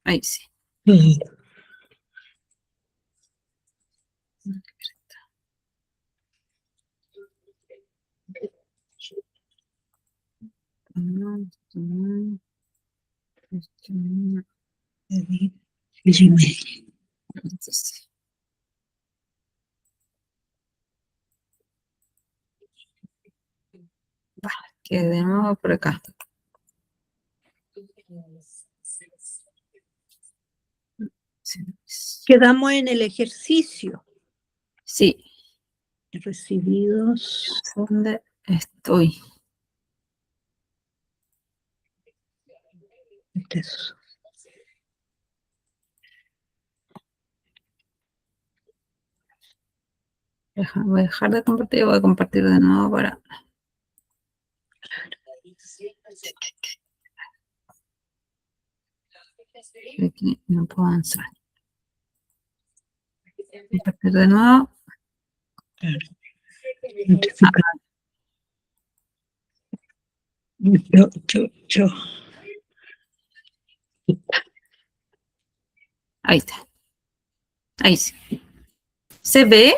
Ahí sí. Que de nuevo por acá. Quedamos en el ejercicio. Sí. Recibidos. ¿Dónde estoy? Eso. Voy a dejar de compartir y voy a compartir de nuevo para... Aquí no puedo avanzar. Compartir de nuevo. Yo. Ahí está. Ahí sí. ¿Se ve?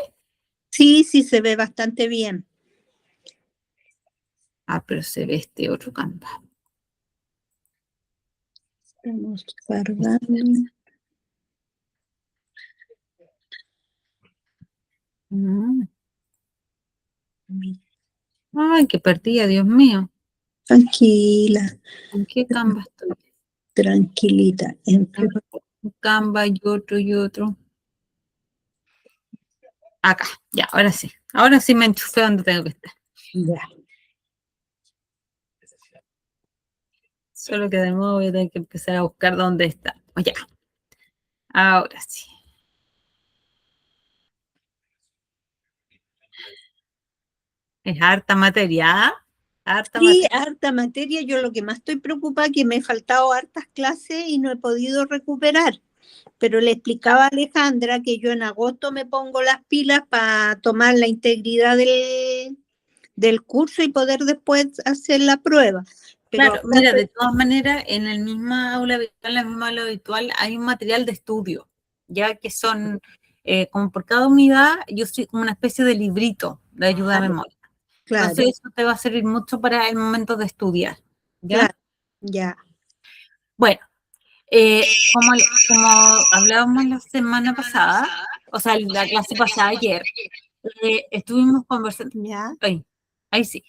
Sí, sí, se ve bastante bien. Ah, pero se ve este otro campo. Estamos cargando. Ay, qué perdida, Dios mío. Tranquila. ¿En qué Canva estoy? Tranquilita. Entre Un Canva y otro y otro. Acá, ya, ahora sí. Ahora sí me enchufé donde tengo que estar. ya. Solo que de nuevo voy a tener que empezar a buscar dónde está. Oh, ya. Ahora sí. Es harta materia. Harta Sí, materia. harta materia. Yo lo que más estoy preocupada es que me he faltado hartas clases y no he podido recuperar. Pero le explicaba a Alejandra que yo en agosto me pongo las pilas para tomar la integridad del curso y poder después hacer la prueba. Pero Claro, mira, de todas maneras, en el misma aula virtual, en la misma aula virtual, hay un material de estudio, ya que son, como por cada unidad, yo soy como una especie de librito de ayuda a memoria. claro, Entonces, eso te va a servir mucho para el momento de estudiar, ¿ya? claro, ya. Bueno, como hablábamos la semana pasada, o sea, la clase pasada ayer, estuvimos conversando, ¿Ya? ahí sí,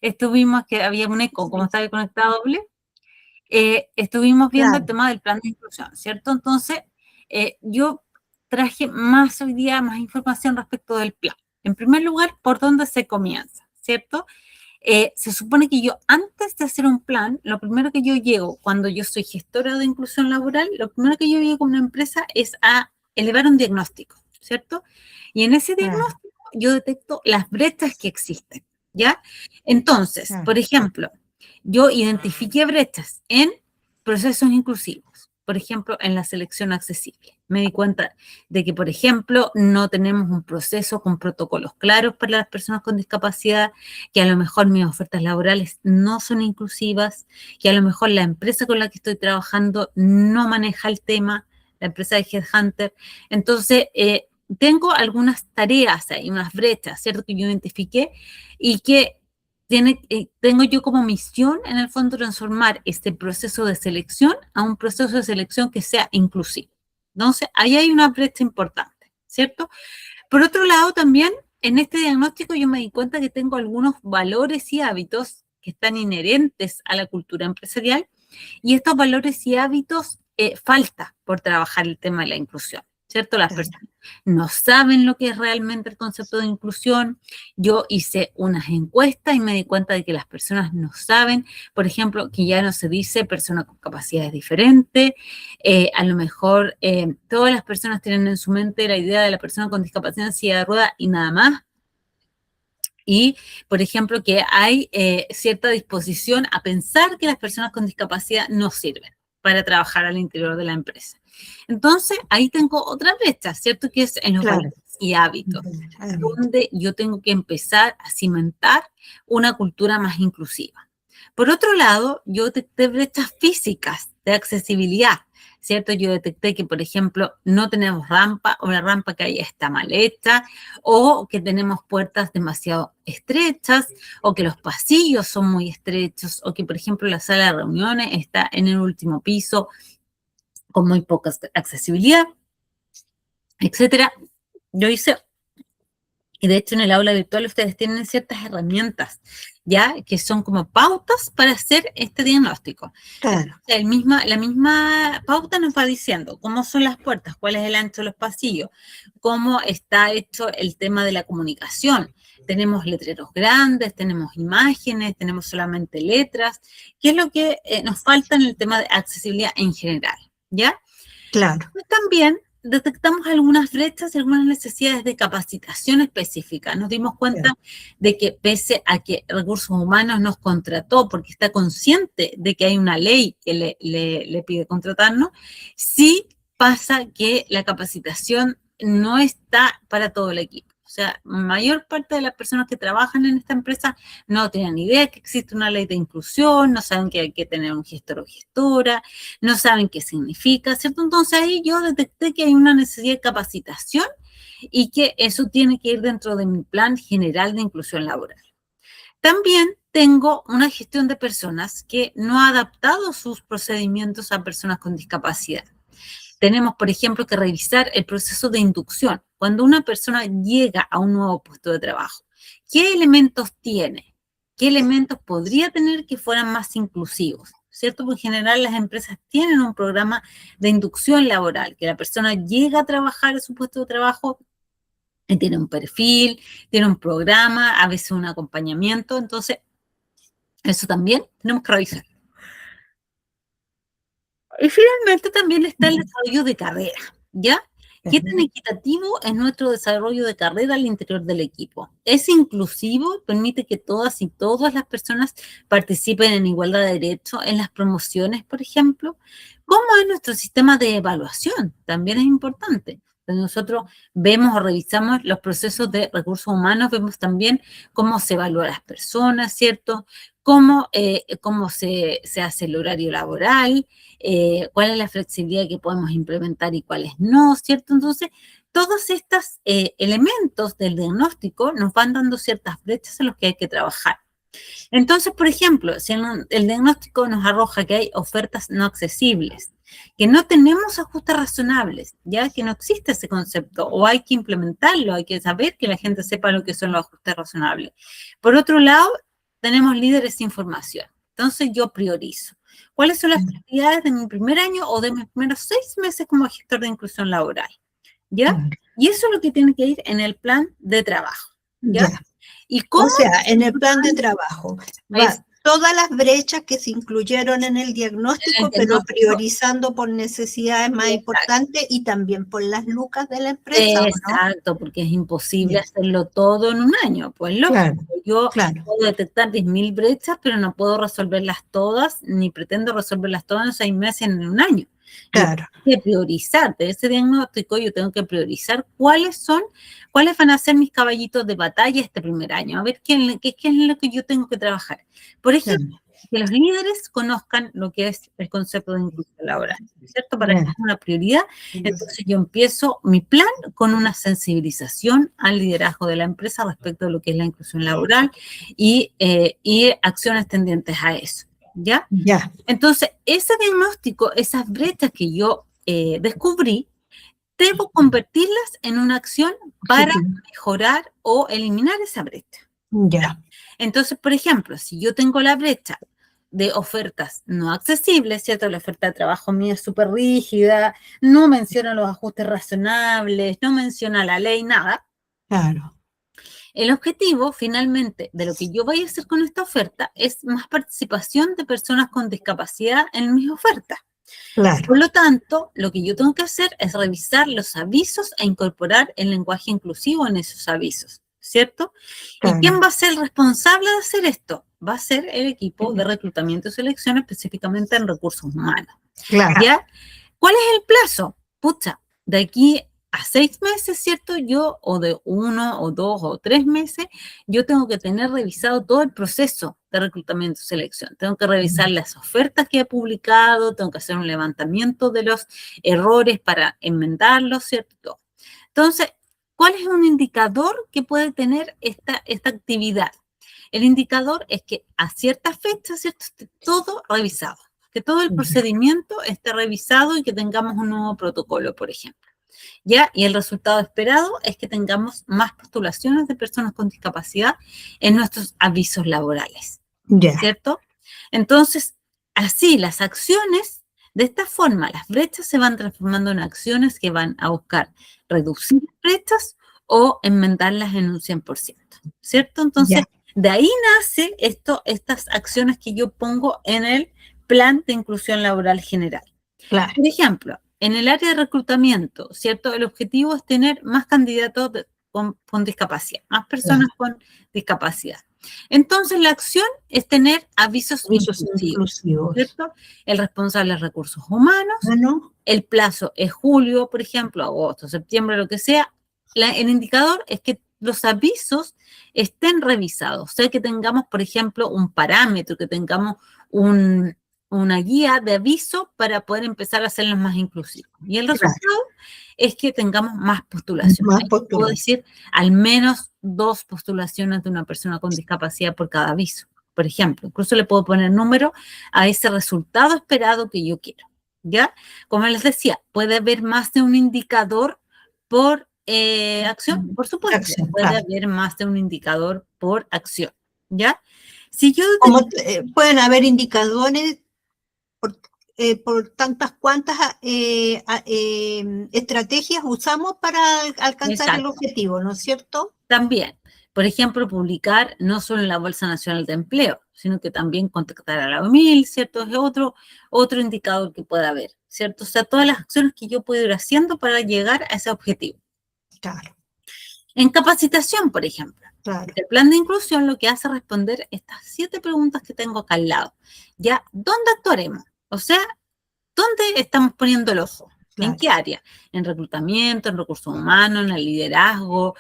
estuvimos que había un eco, como estaba conectado doble. Estuvimos viendo el tema del plan de inclusión, ¿cierto? Entonces, yo traje más hoy día, más información respecto del plan. En primer lugar, por dónde se comienza, ¿cierto? Se supone que yo, antes de hacer un plan, lo primero que yo llego, cuando yo soy gestora de inclusión laboral, lo primero que yo llego con una empresa es a elevar un diagnóstico, ¿cierto? Y en ese diagnóstico yo detecto las brechas que existen, ¿ya? Entonces, por ejemplo, yo identifiqué brechas en procesos inclusivos, por ejemplo, en la selección accesible. Me di cuenta de que, por ejemplo, no tenemos un proceso con protocolos claros para las personas con discapacidad, que a lo mejor mis ofertas laborales no son inclusivas, que a lo mejor la empresa con la que estoy trabajando no maneja el tema, la empresa de Headhunter. Entonces, tengo algunas tareas ahí, unas brechas, ¿cierto? Que yo identifiqué y que tengo yo como misión, en el fondo, transformar este proceso de selección a un proceso de selección que sea inclusivo. Entonces, ahí hay una brecha importante, ¿cierto? Por otro lado, también, en este diagnóstico yo me di cuenta que tengo algunos valores y hábitos que están inherentes a la cultura empresarial y estos valores y hábitos falta por trabajar el tema de la inclusión, ¿cierto? Las personas no saben lo que es realmente el concepto de inclusión. Yo hice unas encuestas y me di cuenta de que las personas no saben, por ejemplo, que ya no se dice persona con capacidades diferentes, a lo mejor todas las personas tienen en su mente la idea de la persona con discapacidad en silla de ruedas y nada más. Y, por ejemplo, que hay cierta disposición a pensar que las personas con discapacidad no sirven para trabajar al interior de la empresa. Entonces, ahí tengo otra brecha, ¿cierto? Que es en los valores y hábitos, donde yo tengo que empezar a cimentar una cultura más inclusiva. Por otro lado, yo detecté brechas físicas de accesibilidad. ¿cierto? Yo detecté que, por ejemplo, no tenemos rampa, o la rampa que hay está mal hecha, o que tenemos puertas demasiado estrechas, o que los pasillos son muy estrechos, o que, por ejemplo, la sala de reuniones está en el último piso con muy poca accesibilidad, etcétera. Yo hice, y de hecho en el aula virtual ustedes tienen ciertas herramientas, ¿ya? Que son como pautas para hacer este diagnóstico. Claro. La misma pauta nos va diciendo cómo son las puertas, cuál es el ancho de los pasillos, cómo está hecho el tema de la comunicación. Tenemos letreros grandes, tenemos imágenes, tenemos solamente letras. ¿Qué es lo que nos falta en el tema de accesibilidad en general? ¿Ya? Claro. Pues también detectamos algunas brechas y algunas necesidades de capacitación específica. Nos dimos cuenta de que pese a que Recursos Humanos nos contrató porque está consciente de que hay una ley que le pide contratarnos, sí pasa que la capacitación no está para todo el equipo. O sea, mayor parte de las personas que trabajan en esta empresa no tienen ni idea que existe una ley de inclusión, no saben que hay que tener un gestor o gestora, no saben qué significa, ¿cierto? Entonces ahí yo detecté que hay una necesidad de capacitación y que eso tiene que ir dentro de mi plan general de inclusión laboral. También tengo una gestión de personas que no ha adaptado sus procedimientos a personas con discapacidad. Tenemos, por ejemplo, que revisar el proceso de inducción. Cuando una persona llega a un nuevo puesto de trabajo, ¿qué elementos tiene? ¿Qué elementos podría tener que fueran más inclusivos? ¿Cierto? Porque en general las empresas tienen un programa de inducción laboral, que la persona llega a trabajar en su puesto de trabajo y tiene un perfil, tiene un programa, a veces un acompañamiento. Entonces, eso también tenemos que revisar. Y finalmente también está el desarrollo de carrera, ¿ya? ¿Qué tan equitativo es nuestro desarrollo de carrera al interior del equipo? ¿Es inclusivo? ¿Permite que todas y todas las personas participen en igualdad de derechos en las promociones, por ejemplo? ¿Cómo es nuestro sistema de evaluación? También es importante. Nosotros vemos o revisamos los procesos de recursos humanos, vemos también cómo se evalúa a las personas, ¿cierto? Cómo se hace el horario laboral, cuál es la flexibilidad que podemos implementar y cuáles no, ¿cierto? Entonces, todos estos elementos del diagnóstico nos van dando ciertas brechas en las que hay que trabajar. Entonces, por ejemplo, si el diagnóstico nos arroja que hay ofertas no accesibles, que no tenemos ajustes razonables, ya que no existe ese concepto, o hay que implementarlo, hay que saber que la gente sepa lo que son los ajustes razonables. Por otro lado, tenemos líderes sin formación. Entonces, yo priorizo. ¿Cuáles son las prioridades de mi primer año o de mis primeros 6 meses como gestor de inclusión laboral? ¿Ya? Y eso es lo que tiene que ir en el plan de trabajo. ¿Ya? ¿Y cómo? O sea, en el plan de trabajo va todas las brechas que se incluyeron en el diagnóstico, pero priorizando por necesidades más importantes y también por las lucas de la empresa, Exacto, porque es imposible hacerlo todo en un año. Pues lógico, yo puedo detectar 10.000 brechas, pero no puedo resolverlas todas, ni pretendo resolverlas todas en 6 meses, en un año. Claro. Yo tengo que priorizar, de ese diagnóstico yo tengo que priorizar cuáles van a ser mis caballitos de batalla este primer año, a ver qué es lo que yo tengo que trabajar. Por ejemplo, que los líderes conozcan lo que es el concepto de inclusión laboral, ¿cierto? Para que sea una prioridad. Entonces yo empiezo mi plan con una sensibilización al liderazgo de la empresa respecto a lo que es la inclusión laboral y acciones tendientes a eso. ¿Ya? Entonces, ese diagnóstico, esas brechas que yo descubrí, debo convertirlas en una acción para mejorar o eliminar esa brecha. Entonces, por ejemplo, si yo tengo la brecha de ofertas no accesibles, ¿cierto? La oferta de trabajo mía es súper rígida, no menciona los ajustes razonables, no menciona la ley, nada. Claro. El objetivo, finalmente, de lo que yo voy a hacer con esta oferta es más participación de personas con discapacidad en mis ofertas. Claro. Por lo tanto, lo que yo tengo que hacer es revisar los avisos e incorporar el lenguaje inclusivo en esos avisos, ¿cierto? Claro. ¿Y quién va a ser el responsable de hacer esto? Va a ser el equipo de reclutamiento y selección, específicamente en recursos humanos. Claro. ¿Ya? ¿Cuál es el plazo? Pucha, de aquí a 6 meses, ¿cierto? Yo, o de 1 o 2 o 3 meses, yo tengo que tener revisado todo el proceso de reclutamiento y selección. Tengo que revisar las ofertas que he publicado, tengo que hacer un levantamiento de los errores para enmendarlos, ¿cierto? Entonces, ¿cuál es un indicador que puede tener esta actividad? El indicador es que a cierta fecha, ¿cierto?, esté todo revisado, que todo el procedimiento esté revisado y que tengamos un nuevo protocolo, por ejemplo. ¿Ya? Y el resultado esperado es que tengamos más postulaciones de personas con discapacidad en nuestros avisos laborales, ¿cierto? Entonces, así las acciones, de esta forma, las brechas se van transformando en acciones que van a buscar reducir brechas o enmendarlas en un 100%, ¿cierto? Entonces, de ahí nace estas acciones que yo pongo en el plan de inclusión laboral general. Claro. Por ejemplo, en el área de reclutamiento, ¿cierto? El objetivo es tener más candidatos con discapacidad, más personas con discapacidad. Entonces, la acción es tener avisos inclusivos, ¿cierto? El responsable de recursos humanos, el plazo es julio, por ejemplo, agosto, septiembre, lo que sea. El indicador es que los avisos estén revisados, o sea, que tengamos, por ejemplo, un parámetro, que tengamos una guía de aviso para poder empezar a hacerlos más inclusivos. Y el resultado es que tengamos más postulaciones. Puedo decir al menos 2 postulaciones de una persona con discapacidad por cada aviso, por ejemplo. Incluso le puedo poner número a ese resultado esperado que yo quiero, ¿ya? Como les decía, puede haber más de un indicador por acción, por supuesto. Puede haber más de un indicador por acción, ¿ya? Si yo... pueden haber indicadores por tantas cuantas estrategias usamos para alcanzar el objetivo, ¿no es cierto? También, por ejemplo, publicar no solo en la Bolsa Nacional de Empleo, sino que también contactar a la UMIL, ¿cierto? Es otro indicador que puede haber, ¿cierto? O sea, todas las acciones que yo puedo ir haciendo para llegar a ese objetivo. Claro. En capacitación, por ejemplo. Claro. El plan de inclusión lo que hace es responder estas 7 preguntas que tengo acá al lado. ¿Ya? ¿Dónde actuaremos? O sea, ¿dónde estamos poniendo el ojo? Claro. ¿En qué área? En reclutamiento, en recursos humanos, en el liderazgo,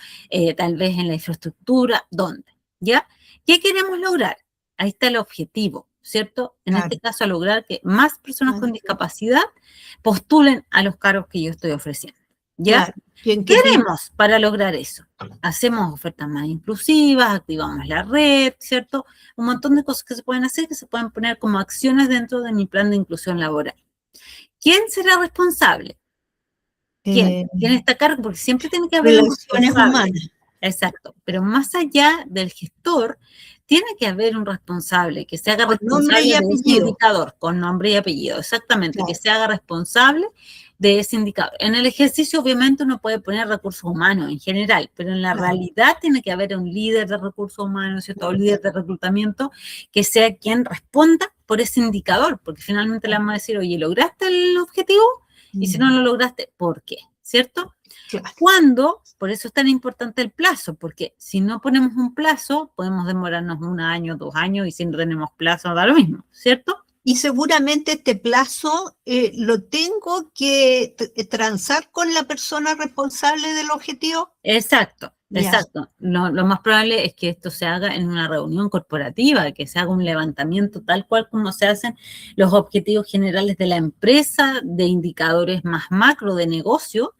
tal vez en la infraestructura. ¿Dónde? ¿Ya? ¿Qué queremos lograr? Ahí está el objetivo, ¿cierto? En este caso, lograr que más personas con discapacidad postulen a los cargos que yo estoy ofreciendo. ¿Ya? ¿Qué haremos para lograr eso? Hacemos ofertas más inclusivas, activamos la red, ¿cierto? Un montón de cosas que se pueden hacer, que se pueden poner como acciones dentro de mi plan de inclusión laboral. ¿Quién será responsable? ¿Quién está a cargo? Porque siempre tiene que haber relaciones humanas. Exacto, pero más allá del gestor, tiene que haber un responsable que se haga responsable de ese indicador, con nombre y apellido, exactamente, que se haga responsable de ese indicador. En el ejercicio, obviamente, uno puede poner recursos humanos en general, pero en la realidad tiene que haber un líder de recursos humanos, ¿cierto? O líder de reclutamiento que sea quien responda por ese indicador, porque finalmente le vamos a decir, oye, ¿lograste el objetivo? Y si no lo lograste, ¿por qué? ¿Cierto? ¿Cuándo? Por eso es tan importante el plazo, porque si no ponemos un plazo, podemos demorarnos 1 año, 2 años, y si no tenemos plazo, da lo mismo, ¿cierto? Y seguramente este plazo lo tengo que transar con la persona responsable del objetivo. Exacto, exacto. Lo más probable es que esto se haga en una reunión corporativa, que se haga un levantamiento tal cual como se hacen los objetivos generales de la empresa, de indicadores más macro de negocio.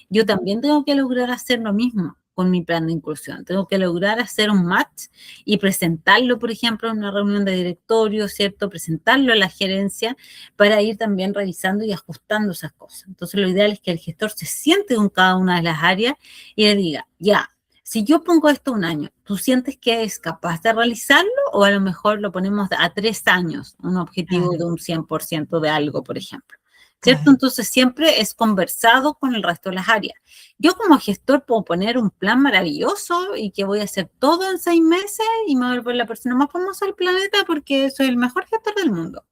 Yo también tengo que lograr hacer lo mismo con mi plan de inclusión. Tengo que lograr hacer un match y presentarlo, por ejemplo, en una reunión de directorio, ¿cierto? Presentarlo a la gerencia para ir también revisando y ajustando esas cosas. Entonces, lo ideal es que el gestor se siente con cada una de las áreas y le diga, ya, si yo pongo esto 1 año, ¿tú sientes que es capaz de realizarlo? O a lo mejor lo ponemos a 3 años, un objetivo de un 100% de algo, por ejemplo. ¿Cierto? Entonces, siempre es conversado con el resto de las áreas. Yo como gestor puedo poner un plan maravilloso y que voy a hacer todo en 6 meses y me voy a volver la persona más famosa del planeta porque soy el mejor gestor del mundo.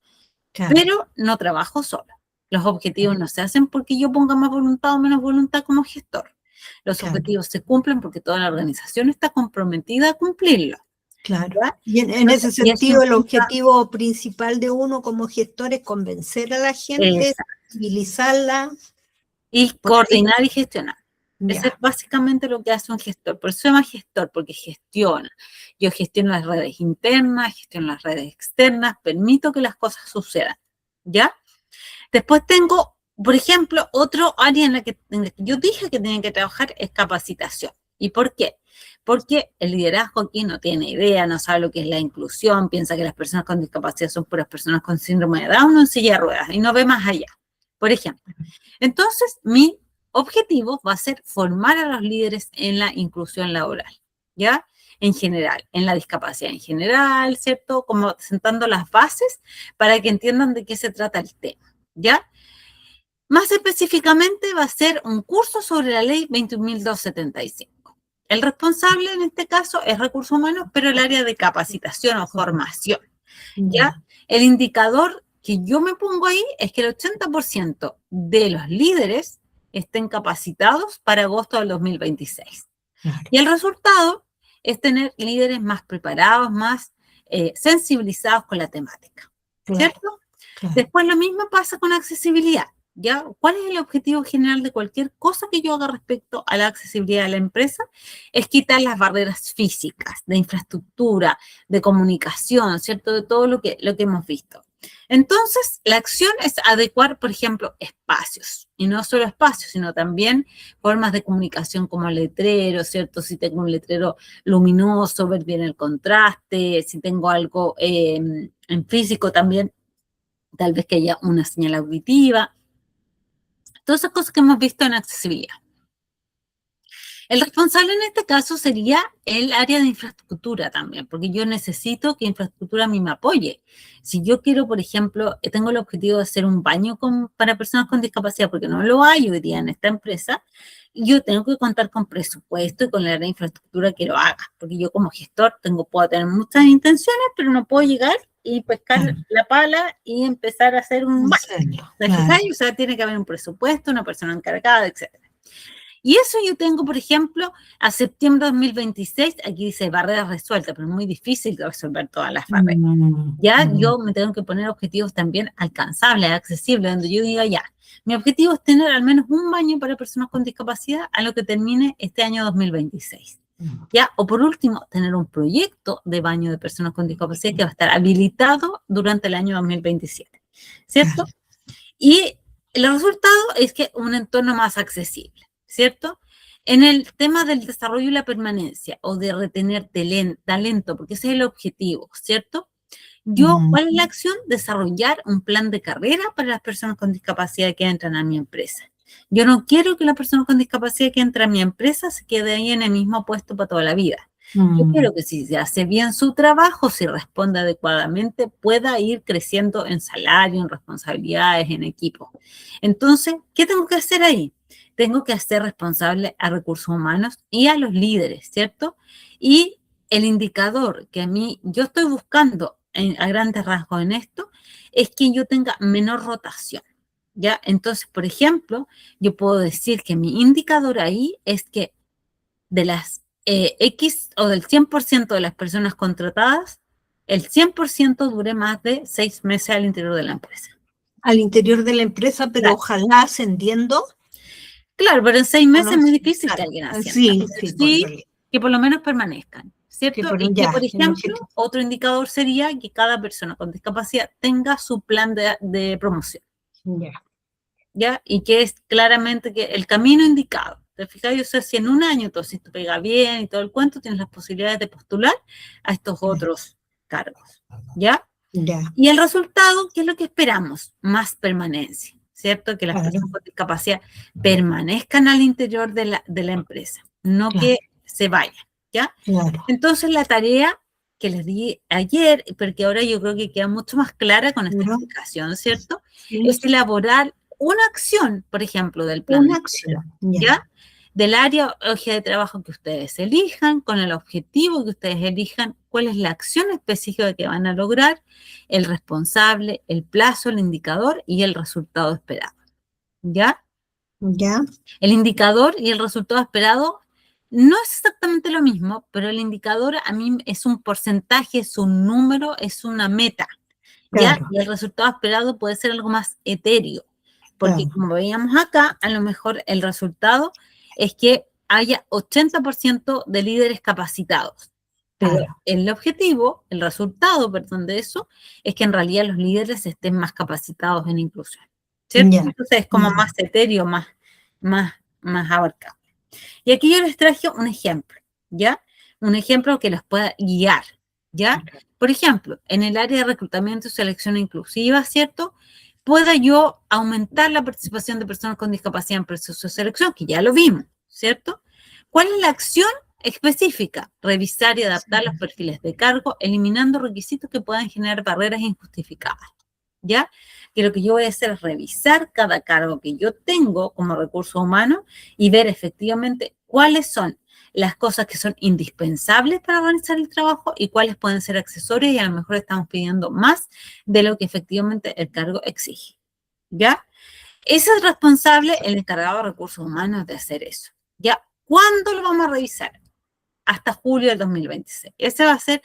Pero no trabajo sola. Los objetivos no se hacen porque yo ponga más voluntad o menos voluntad como gestor. Los objetivos se cumplen porque toda la organización está comprometida a cumplirlo. Claro. Y en ese sentido, el objetivo principal de uno como gestor es convencer a la gente, civilizarla. Y coordinar y gestionar. Eso es básicamente lo que hace un gestor. Por eso se llama gestor, porque gestiona. Yo gestiono las redes internas, gestiono las redes externas, permito que las cosas sucedan, ¿ya? Después tengo, por ejemplo, otro área en la que yo dije que tienen que trabajar es capacitación. ¿Y por qué? Porque el liderazgo aquí no tiene idea, no sabe lo que es la inclusión, piensa que las personas con discapacidad son puras personas con síndrome de Down o en silla de ruedas y no ve más allá, por ejemplo. Entonces, mi objetivo va a ser formar a los líderes en la inclusión laboral, ¿ya? En general, en la discapacidad en general, ¿cierto? Como sentando las bases para que entiendan de qué se trata el tema, ¿ya? Más específicamente va a ser un curso sobre la ley 21.275. El responsable en este caso es recursos humanos, pero el área de capacitación o formación, ¿ya? El indicador que yo me pongo ahí es que el 80% de los líderes estén capacitados para agosto del 2026. Y el resultado es tener líderes más preparados, más sensibilizados con la temática, ¿cierto? Después lo mismo pasa con accesibilidad, ¿ya? ¿Cuál es el objetivo general de cualquier cosa que yo haga respecto a la accesibilidad de la empresa? Es quitar las barreras físicas, de infraestructura, de comunicación, ¿cierto? De todo lo que hemos visto. Entonces, la acción es adecuar, por ejemplo, espacios, y no solo espacios, sino también formas de comunicación como letreros, ¿cierto? Si tengo un letrero luminoso, ver bien el contraste, si tengo algo en físico también, tal vez que haya una señal auditiva, todas esas cosas que hemos visto en accesibilidad. El responsable en este caso sería el área de infraestructura también, porque yo necesito que infraestructura a mí me apoye. Si yo quiero, por ejemplo, tengo el objetivo de hacer un baño para personas con discapacidad, porque no lo hay hoy día en esta empresa, yo tengo que contar con presupuesto y con la área de infraestructura que lo haga, porque yo como gestor puedo tener muchas intenciones, pero no puedo llegar y pescar la pala y empezar a hacer un baño. O sea, tiene que haber un presupuesto, una persona encargada, etc. Y eso yo tengo, por ejemplo, a septiembre de 2026, aquí dice barreras resueltas, pero es muy difícil resolver todas las barreras. Ya yo me tengo que poner objetivos también alcanzables, accesibles, donde yo diga ya, mi objetivo es tener al menos un baño para personas con discapacidad a lo que termine este año 2026. Ya, o por último, tener un proyecto de baño de personas con discapacidad que va a estar habilitado durante el año 2027, ¿cierto? Y el resultado es que un entorno más accesible, ¿cierto? En el tema del desarrollo y la permanencia o de retener talento, porque ese es el objetivo, ¿cierto? ¿Cuál es la acción? Desarrollar un plan de carrera para las personas con discapacidad que entran a mi empresa. Yo no quiero que la persona con discapacidad que entra a mi empresa se quede ahí en el mismo puesto para toda la vida. Yo quiero que si se hace bien su trabajo, si responde adecuadamente, pueda ir creciendo en salario, en responsabilidades, en equipo. Entonces, ¿qué tengo que hacer ahí? Tengo que hacer responsable a recursos humanos y a los líderes, ¿cierto? Y el indicador que yo estoy buscando a grandes rasgos en esto es que yo tenga menor rotación, ¿ya? Entonces, por ejemplo, yo puedo decir que mi indicador ahí es que de las X o del 100% de las personas contratadas, el 100% dure más de 6 meses al interior de la empresa. Al interior de la empresa, pero claro, ojalá ascendiendo. Claro, pero en 6 meses es muy difícil que alguien ascienda. Sí, que por lo menos permanezcan, ¿cierto? Y que, por ejemplo, otro indicador sería que cada persona con discapacidad tenga su plan de promoción. ¿Ya? Y que es claramente que el camino indicado. ¿Te fijas? O sea, si en un año todo esto pega bien y todo el cuento, tienes las posibilidades de postular a estos otros cargos, ¿ya? Y el resultado, ¿qué es lo que esperamos? Más permanencia, ¿cierto? Que las personas con discapacidad permanezcan al interior de la empresa, no que se vayan, ¿ya? Entonces, la tarea que les di ayer, porque ahora yo creo que queda mucho más clara con esta explicación, ¿cierto? Es elaborar una acción, por ejemplo, del plan. Una acción, ¿ya? Del área o eje de trabajo que ustedes elijan, con el objetivo que ustedes elijan, cuál es la acción específica que van a lograr, el responsable, el plazo, el indicador y el resultado esperado. ¿Ya? El indicador y el resultado esperado no es exactamente lo mismo, pero el indicador a mí es un porcentaje, es un número, es una meta. ¿Ya? Y el resultado esperado puede ser algo más etéreo. Porque como veíamos acá, a lo mejor el resultado es que haya 80% de líderes capacitados. Pero el objetivo, el resultado, perdón, de eso, es que en realidad los líderes estén más capacitados en inclusión, ¿cierto? Entonces es como más etéreo, más abarcable. Y aquí yo les traje un ejemplo, ¿ya? Un ejemplo que los pueda guiar, ¿ya? Por ejemplo, en el área de reclutamiento y selección inclusiva, ¿cierto? Pueda yo aumentar la participación de personas con discapacidad en procesos de selección, que ya lo vimos, ¿cierto? ¿Cuál es la acción específica? Revisar y adaptar los perfiles de cargo, eliminando requisitos que puedan generar barreras injustificadas, ¿ya? Que lo que yo voy a hacer es revisar cada cargo que yo tengo como recurso humano y ver efectivamente cuáles son las cosas que son indispensables para organizar el trabajo y cuáles pueden ser accesorios y a lo mejor estamos pidiendo más de lo que efectivamente el cargo exige, ¿ya? Ese es responsable el encargado de recursos humanos de hacer eso, ¿ya? ¿Cuándo lo vamos a revisar? Hasta julio del 2026. Esa va a ser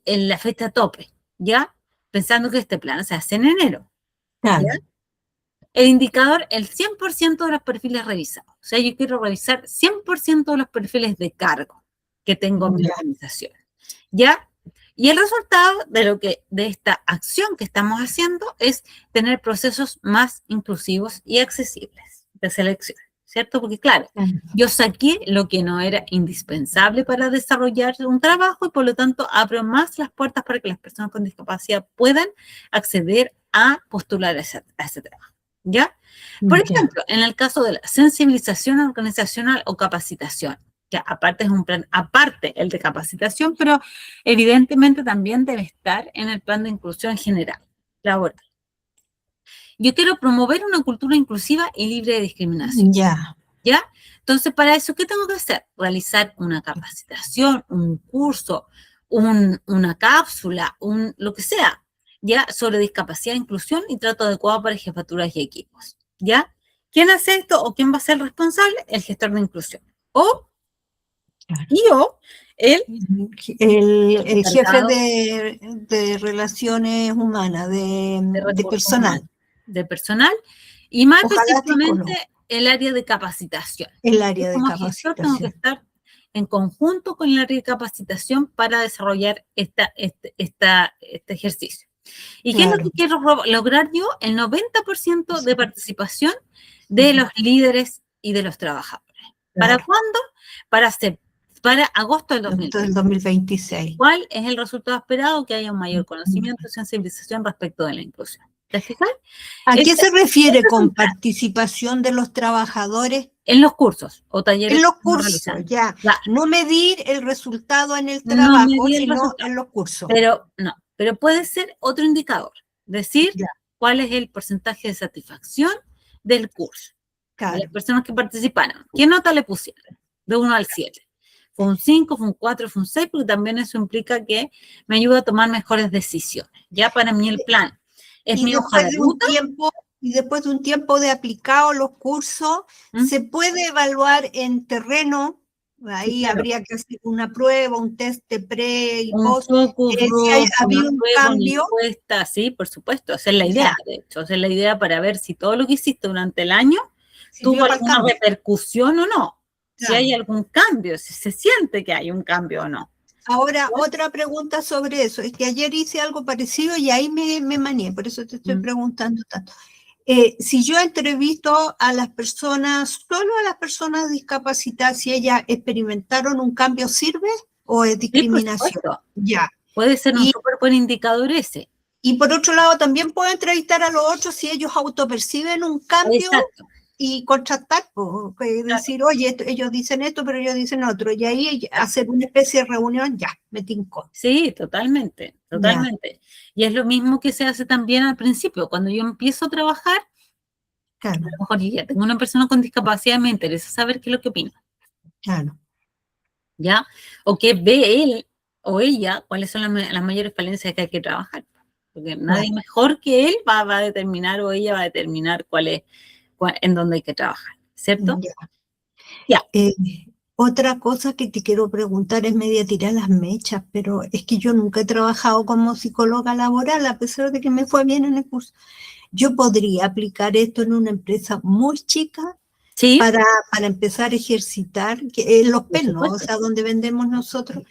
la fecha tope, ¿ya? Pensando que este plan se hace en enero. ¿Ya? El indicador, el 100% de los perfiles revisados. O sea, yo quiero revisar 100% de los perfiles de cargo que tengo en mi organización. ¿Ya? Y el resultado de esta acción que estamos haciendo es tener procesos más inclusivos y accesibles de selección, ¿cierto? Porque claro, yo saqué lo que no era indispensable para desarrollar un trabajo y por lo tanto abro más las puertas para que las personas con discapacidad puedan acceder a postular a ese trabajo, ¿ya? Por ejemplo, en el caso de la sensibilización organizacional o capacitación, que aparte es un plan, aparte el de capacitación, pero evidentemente también debe estar en el plan de inclusión general, laboral. Yo quiero promover una cultura inclusiva y libre de discriminación. ¿Ya? Entonces, para eso, ¿qué tengo que hacer? Realizar una capacitación, un curso, una cápsula, lo que sea, ¿ya? Sobre discapacidad e inclusión y trato adecuado para jefaturas y equipos, ¿ya? ¿Quién hace esto o quién va a ser responsable? El gestor de inclusión. El jefe de relaciones humanas, de personal. De personal y más específicamente el área de capacitación. El área de capacitación. Gestor tengo que estar en conjunto con el área de capacitación para desarrollar este ejercicio. ¿Y qué es lo que quiero lograr yo? El 90% de participación de los líderes y de los trabajadores. ¿Para cuándo? Para agosto del 2026. ¿Cuál es el resultado esperado? Que haya un mayor conocimiento y sensibilización respecto de la inclusión. ¿Te fijas? ¿A qué se refiere con participación de los trabajadores? En los cursos o talleres. En los cursos, ya. No medir el resultado en el trabajo, sino en los cursos. Pero puede ser otro indicador. Decir cuál es el porcentaje de satisfacción del curso. De las personas que participaron. ¿Qué nota le pusieron? De 1 al 7. Fue un 5, fue un 4, fue un 6, porque también eso implica que me ayuda a tomar mejores decisiones. Ya para mí el plan es mi hoja de ruta. Y después de un tiempo de aplicado los cursos, se puede evaluar en terreno. Ahí habría que hacer una prueba, un test de pre y post. Si había un cambio. Sí, por supuesto, esa es la idea, de hecho. Esa es la idea para ver si todo lo que hiciste durante el año tuvo alguna repercusión o no. Si hay algún cambio, si se siente que hay un cambio o no. Ahora, otra pregunta sobre eso. Es que ayer hice algo parecido y ahí me manié, por eso te estoy preguntando tanto. Si yo entrevisto a las personas, solo a las personas discapacitadas, si ellas experimentaron un cambio, ¿sirve o es discriminación? Sí, puede ser un súper buen indicador ese. Y por otro lado, también puedo entrevistar a los otros si ellos autoperciben un cambio. Exacto. Y contrastar, decir, oye, ellos dicen esto, pero ellos dicen otro, y ahí hacer una especie de reunión, me tincó. Sí, totalmente. Y es lo mismo que se hace también al principio, cuando yo empiezo a trabajar, a lo mejor yo ya tengo una persona con discapacidad y me interesa saber qué es lo que opina. ¿Ya? O qué ve él o ella, cuáles son las mayores falencias que hay que trabajar. Porque nadie mejor que él va a determinar o ella va a determinar en dónde hay que trabajar, ¿cierto? Otra cosa que te quiero preguntar es media tirar las mechas, pero es que yo nunca he trabajado como psicóloga laboral, a pesar de que me fue bien en el curso. ¿Yo podría aplicar esto en una empresa muy chica? Sí, para empezar a ejercitar, que en los por PEN, ¿no? O supuesto. sea, donde vendemos nosotros,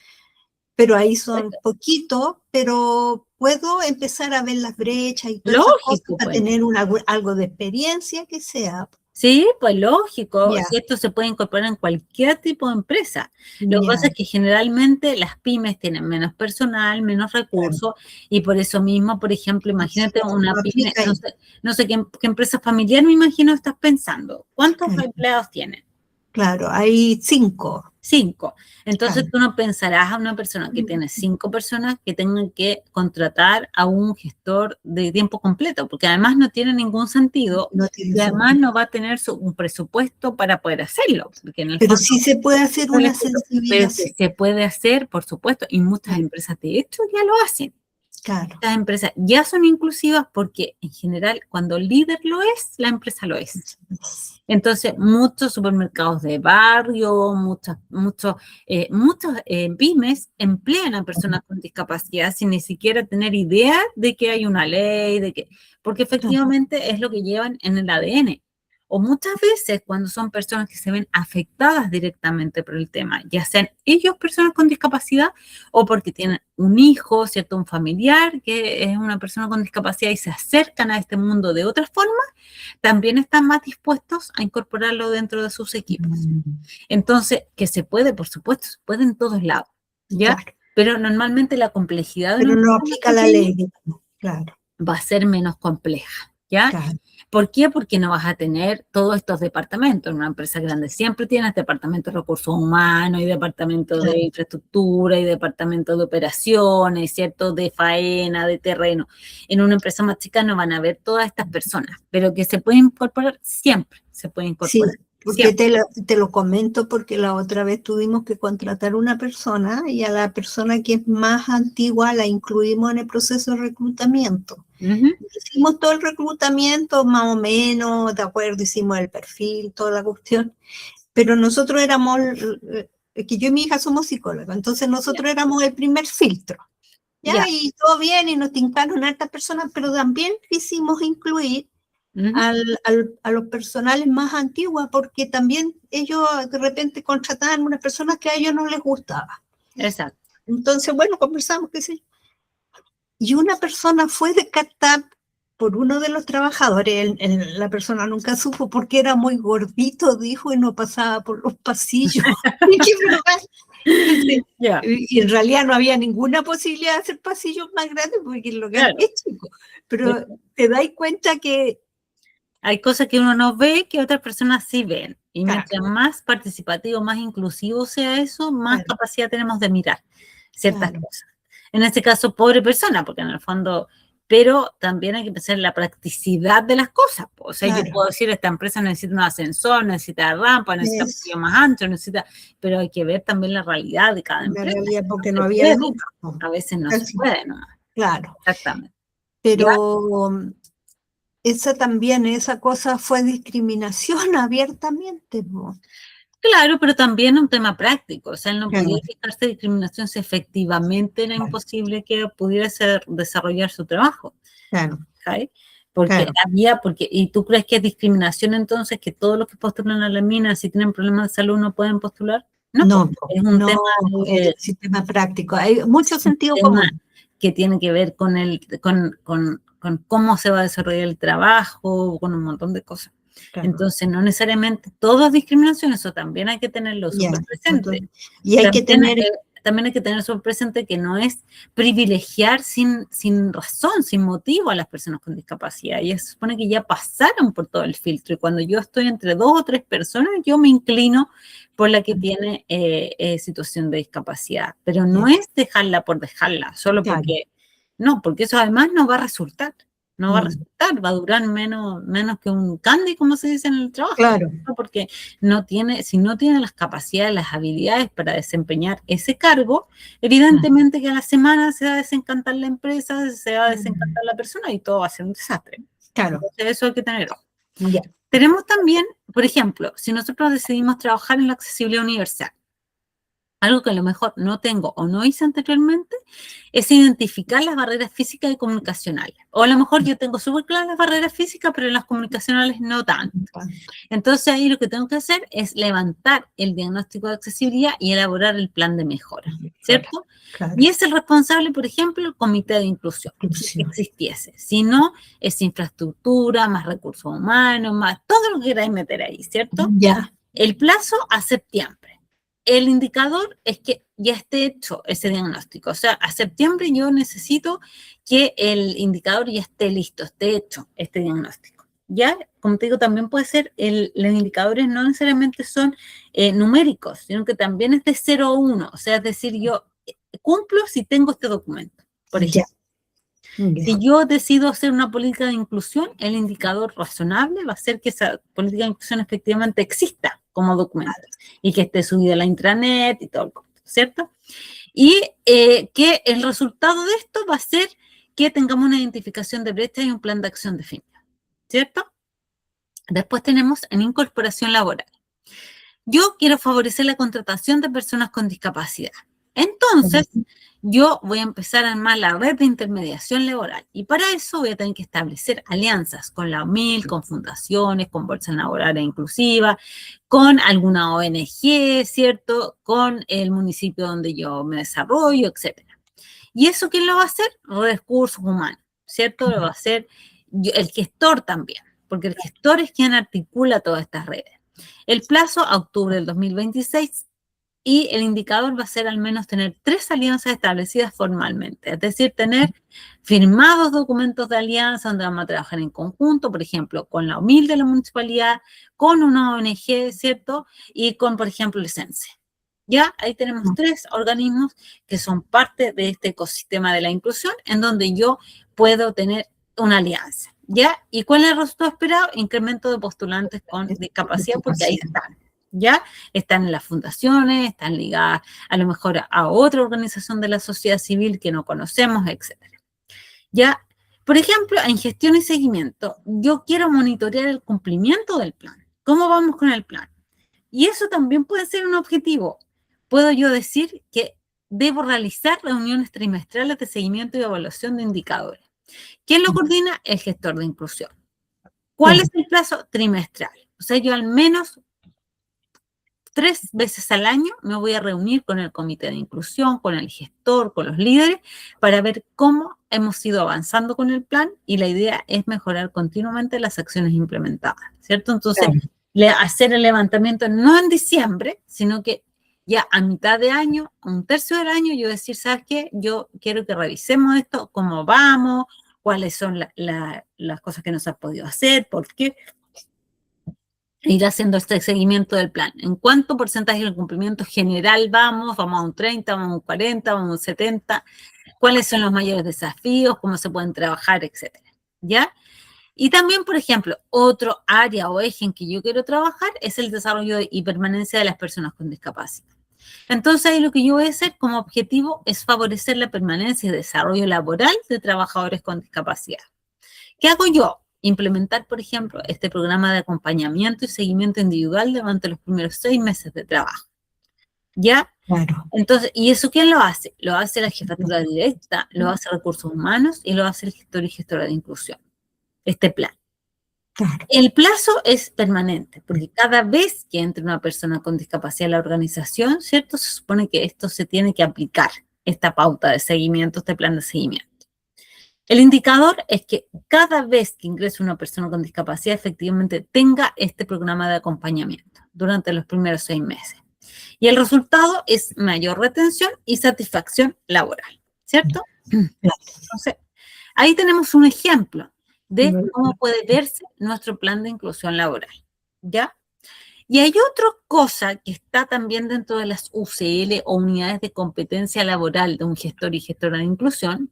pero ahí son poquitos, pero puedo empezar a ver las brechas y todas esas cosas Lógico, para pues. tener algo de experiencia que sea. Sí, pues lógico, Ya, si esto se puede incorporar en cualquier tipo de empresa. Lo que pasa ya, es que generalmente las pymes tienen menos personal, menos claro. recursos, y por eso mismo, por ejemplo, Sí, imagínate no, una no pyme, aplica ahí. no sé qué empresa familiar me imagino estás pensando. ¿Cuántos Claro, empleados tienen? claro, hay 5. 5. Entonces Claro. tú no pensarás a una persona que tiene 5 personas que tengan que contratar a un gestor de tiempo completo, porque además no tiene ningún sentido No tiene y además sentido. no va a tener un presupuesto para poder hacerlo, porque en el Pero fondo sí se puede hacer es el una escritor, pero que sensibilización. se puede hacer, por supuesto, y muchas Claro, empresas de hecho ya lo hacen. claro. Las empresas ya son inclusivas porque en general cuando el líder lo es, la empresa lo es. Entonces, muchos supermercados de barrio, muchos pymes emplean a personas con discapacidad sin ni siquiera tener idea de que hay una ley, porque Claro. efectivamente es lo que llevan en el ADN. O muchas veces cuando son personas que se ven afectadas directamente por el tema, ya sean ellos personas con discapacidad o porque tienen un hijo, ¿cierto? Un familiar que es una persona con discapacidad y se acercan a este mundo de otra forma, también están más dispuestos a incorporarlo dentro de sus equipos. Entonces, que se puede, por supuesto, se puede en todos lados, ¿ya? Claro. Pero normalmente la complejidad de una Pero no empresa más aplica la pequeña ley, digamos. Claro, va a ser menos compleja, ¿ya? claro. ¿Por qué? Porque no vas a tener todos estos departamentos. En una empresa grande siempre tienes departamento de recursos humanos y departamento de Claro. infraestructura y departamento de operaciones, ¿cierto? De faena, de terreno. En una empresa más chica no van a ver todas estas personas, pero que se puede incorporar siempre, se puede Sí, incorporar porque siempre. te lo comento porque la otra vez tuvimos que contratar una persona y a la persona que es más antigua la incluimos en el proceso de reclutamiento. Ujú. Hicimos todo el reclutamiento más o menos, de acuerdo, hicimos el perfil, toda la cuestión, pero nosotros éramos, que yo y mi hija somos psicólogos, entonces Ya, nosotros éramos el primer filtro, ¿ya? ya. Y todo bien y nos tincaron a estas personas, pero también quisimos incluir Ujú. a los personales más antiguos, porque también ellos de repente contrataban unas personas que a ellos no les gustaba. Exacto. Entonces, bueno, conversamos, qué sé yo. Y una persona fue descartada por uno de los trabajadores, la persona nunca supo porque era muy gordito, dijo, y no pasaba por los pasillos. Y qué verdad. Entonces, Ya, y en realidad no había ninguna posibilidad de hacer pasillos más grandes porque el lugar claro. es chico. Pero te das cuenta que, Hay cosas que uno no ve que otras personas sí ven. Y claro, mientras más participativo, más inclusivo sea eso, más claro, capacidad tenemos de mirar ciertas claro, cosas. En este caso, pobre persona, porque en el fondo, pero también hay que pensar en la practicidad de las cosas. O sea, yo claro. puedo decir, esta empresa necesita un ascensor, necesita rampa, necesita Es pasillo más ancho, pero hay que ver también la realidad de cada la empresa. realidad No porque no se había puede, lugar, po. a veces no se Así, puede, ¿no? claro. Exactamente. ¿Ya? Pero esa también, esa cosa fue discriminación abiertamente, po. Claro, pero también un tema práctico. O sea, él no podía Claro, fijarse discriminación si efectivamente era claro, imposible que pudiera desarrollar su trabajo. claro, ¿Okay? Porque claro. ¿y tú crees que es discriminación entonces que todos los que postulan a la mina, si tienen problemas de salud, no pueden postular? No, pues No, po, es un no, tema, el sistema práctico. Hay mucho sentido tema común. que tiene que ver con cómo se va a desarrollar el trabajo, con un montón de cosas. Claro. Entonces, no necesariamente todo es discriminación, eso también hay que tenerlo Ya, súper presente. entonces, y hay que También, tener, también hay que tener súper presente que no es privilegiar sin razón, sin motivo a las personas con discapacidad. Y se supone que ya pasaron por todo el filtro. Y cuando yo estoy entre 2 o 3 personas, yo me inclino por la que tiene situación de discapacidad. Pero no ya, es dejarla por dejarla, solo claro, porque, no, porque eso además no va a resultar. No va a mm, resultar, va a durar menos que un candy, como se dice en el trabajo, claro, ¿no? Porque si no tiene las capacidades, las habilidades para desempeñar ese cargo, mm, evidentemente que a la semana se va a desencantar la empresa, se va a mm, desencantar la persona y todo va a ser un desastre. claro, Entonces, eso hay que tener ojo. ya, Tenemos también, por ejemplo, si nosotros decidimos trabajar en la accesibilidad universal, algo que a lo mejor no tengo o no hice anteriormente, es identificar las barreras físicas y comunicacionales. O a lo mejor yo tengo súper claras las barreras físicas, pero en las comunicacionales no tanto. Entonces ahí lo que tengo que hacer es levantar el diagnóstico de accesibilidad y elaborar el plan de mejora, ¿cierto? Claro. Y es el responsable, por ejemplo, el comité de inclusión, si existiese. Si no, es infraestructura, más recursos humanos, más todo lo que queráis meter ahí, ¿cierto? Ya. El plazo a septiembre. El indicador es que ya esté hecho ese diagnóstico. O sea, a septiembre yo necesito que el indicador ya esté listo, esté hecho este diagnóstico. Ya, como te digo, también puede ser, los indicadores no necesariamente son numéricos, sino que también es de 0 a 1. O sea, es decir, yo cumplo si tengo este documento, por ejemplo. Si yo decido hacer una política de inclusión, el indicador razonable va a ser que esa política de inclusión efectivamente exista como documento y que esté subida a la intranet y todo el conto, ¿cierto? Y que el resultado de esto va a ser que tengamos una identificación de brechas y un plan de acción definido, ¿cierto? Después tenemos en incorporación laboral. Yo quiero favorecer la contratación de personas con discapacidad. Entonces, yo voy a empezar a armar la red de intermediación laboral y para eso voy a tener que establecer alianzas con la UMIL, con fundaciones, con bolsas laborales inclusivas, con alguna ONG, ¿cierto? Con el municipio donde yo me desarrollo, etc. ¿Y eso quién lo va a hacer? Recursos humanos, ¿cierto? Lo va a hacer el gestor también, porque el gestor es quien articula todas estas redes. El plazo a octubre del 2026 y el indicador va a ser al menos tener 3 alianzas establecidas formalmente, es decir, tener firmados documentos de alianza donde vamos a trabajar en conjunto, por ejemplo, con la UMIL de la municipalidad, con una ONG, ¿cierto? Y con, por ejemplo, el CENSE. Ya, ahí tenemos 3 organismos que son parte de este ecosistema de la inclusión, en donde yo puedo tener una alianza. ¿Ya? ¿Y cuál es el resultado esperado? Incremento de postulantes con discapacidad, porque ahí están. ¿Ya? Están en las fundaciones, están ligadas a lo mejor a otra organización de la sociedad civil que no conocemos, etc. ¿Ya? Por ejemplo, en gestión y seguimiento, yo quiero monitorear el cumplimiento del plan. ¿Cómo vamos con el plan? Y eso también puede ser un objetivo. Puedo yo decir que debo realizar reuniones trimestrales de seguimiento y evaluación de indicadores. ¿Quién lo coordina? El gestor de inclusión. ¿Cuál es el plazo? Trimestral. O sea, yo al menos 3 veces al año me voy a reunir con el comité de inclusión, con el gestor, con los líderes, para ver cómo hemos ido avanzando con el plan y la idea es mejorar continuamente las acciones implementadas, ¿cierto? Entonces, hacer el levantamiento no en diciembre, sino que ya a mitad de año, un tercio del año, yo decir, ¿sabes qué? Yo quiero que revisemos esto, cómo vamos, cuáles son las cosas que nos ha podido hacer, por qué. Ir haciendo este seguimiento del plan. ¿En cuánto porcentaje del cumplimiento general vamos? ¿Vamos a un 30, vamos a un 40, vamos a un 70? ¿Cuáles son los mayores desafíos? ¿Cómo se pueden trabajar? Etcétera. ¿Ya? Y también, por ejemplo, otro área o eje en que yo quiero trabajar es el desarrollo y permanencia de las personas con discapacidad. Entonces, ahí lo que yo voy a hacer como objetivo es favorecer la permanencia y desarrollo laboral de trabajadores con discapacidad. ¿Qué hago yo? Implementar, por ejemplo, este programa de acompañamiento y seguimiento individual durante los primeros 6 meses de trabajo. ¿Ya? Claro. Entonces, ¿y eso quién lo hace? Lo hace la jefatura directa, lo hace recursos humanos y lo hace el gestor y gestora de inclusión. Este plan. Claro. El plazo es permanente, porque cada vez que entre una persona con discapacidad a la organización, ¿cierto? Se supone que esto se tiene que aplicar, esta pauta de seguimiento, este plan de seguimiento. El indicador es que cada vez que ingrese una persona con discapacidad, efectivamente tenga este programa de acompañamiento durante los primeros 6 meses. Y el resultado es mayor retención y satisfacción laboral, ¿cierto? Entonces, ahí tenemos un ejemplo de cómo puede verse nuestro plan de inclusión laboral, ¿ya? Y hay otra cosa que está también dentro de las UCL o unidades de competencia laboral de un gestor y gestora de inclusión,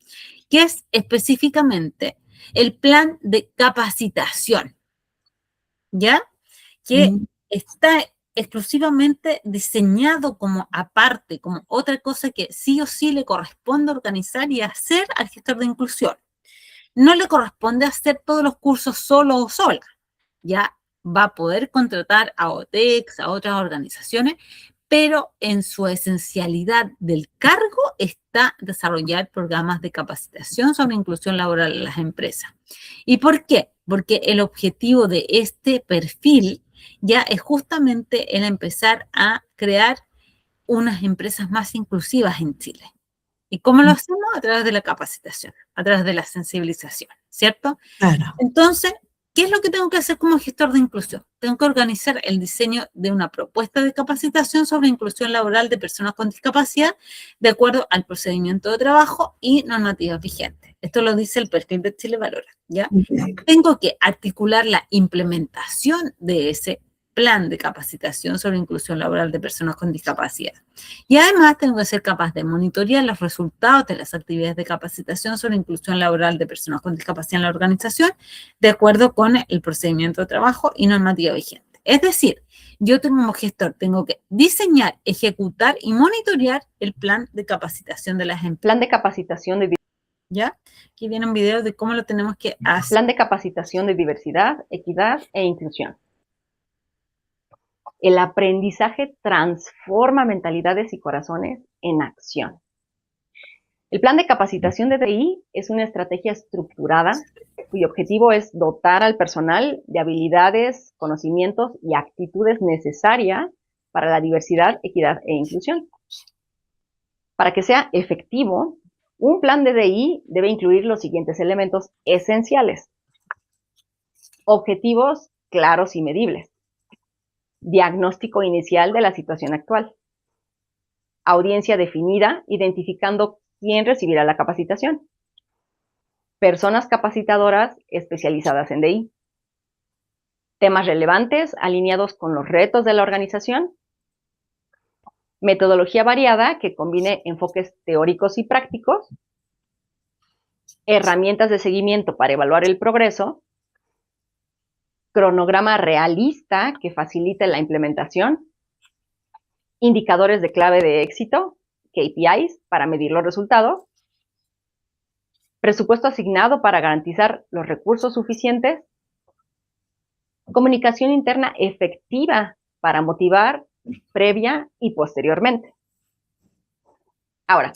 que es específicamente el plan de capacitación, ¿ya? Que está exclusivamente diseñado como aparte, como otra cosa que sí o sí le corresponde organizar y hacer al gestor de inclusión. No le corresponde hacer todos los cursos solo o sola, ya va a poder contratar a OTEX, a otras organizaciones, pero en su esencialidad del cargo está desarrollar programas de capacitación sobre inclusión laboral en las empresas. ¿Y por qué? Porque el objetivo de este perfil ya es justamente el empezar a crear unas empresas más inclusivas en Chile. ¿Y cómo lo hacemos? A través de la capacitación, a través de la sensibilización, ¿cierto? Claro. Entonces, ¿qué es lo que tengo que hacer como gestor de inclusión? Tengo que organizar el diseño de una propuesta de capacitación sobre inclusión laboral de personas con discapacidad de acuerdo al procedimiento de trabajo y normativas vigentes. Esto lo dice el perfil de Chile Valora, ¿ya? Tengo que articular la implementación de ese plan de capacitación sobre inclusión laboral de personas con discapacidad. Y además tengo que ser capaz de monitorear los resultados de las actividades de capacitación sobre inclusión laboral de personas con discapacidad en la organización de acuerdo con el procedimiento de trabajo y normativa vigente. Es decir, yo como gestor tengo que diseñar, ejecutar y monitorear el plan de capacitación de las empresas. Plan de capacitación de ¿Ya? Aquí viene un video de cómo lo tenemos que hacer. Plan de capacitación de diversidad, equidad e inclusión. El aprendizaje transforma mentalidades y corazones en acción. El plan de capacitación de DI es una estrategia estructurada cuyo objetivo es dotar al personal de habilidades, conocimientos y actitudes necesarias para la diversidad, equidad e inclusión. Para que sea efectivo, un plan de DI debe incluir los siguientes elementos esenciales. Objetivos claros y medibles. Diagnóstico inicial de la situación actual. Audiencia definida, identificando quién recibirá la capacitación. Personas capacitadoras especializadas en DI. Temas relevantes alineados con los retos de la organización. Metodología variada que combine enfoques teóricos y prácticos. Herramientas de seguimiento para evaluar el progreso. Cronograma realista que facilite la implementación. Indicadores de clave de éxito, KPIs, para medir los resultados. Presupuesto asignado para garantizar los recursos suficientes. Comunicación interna efectiva para motivar previa y posteriormente. Ahora,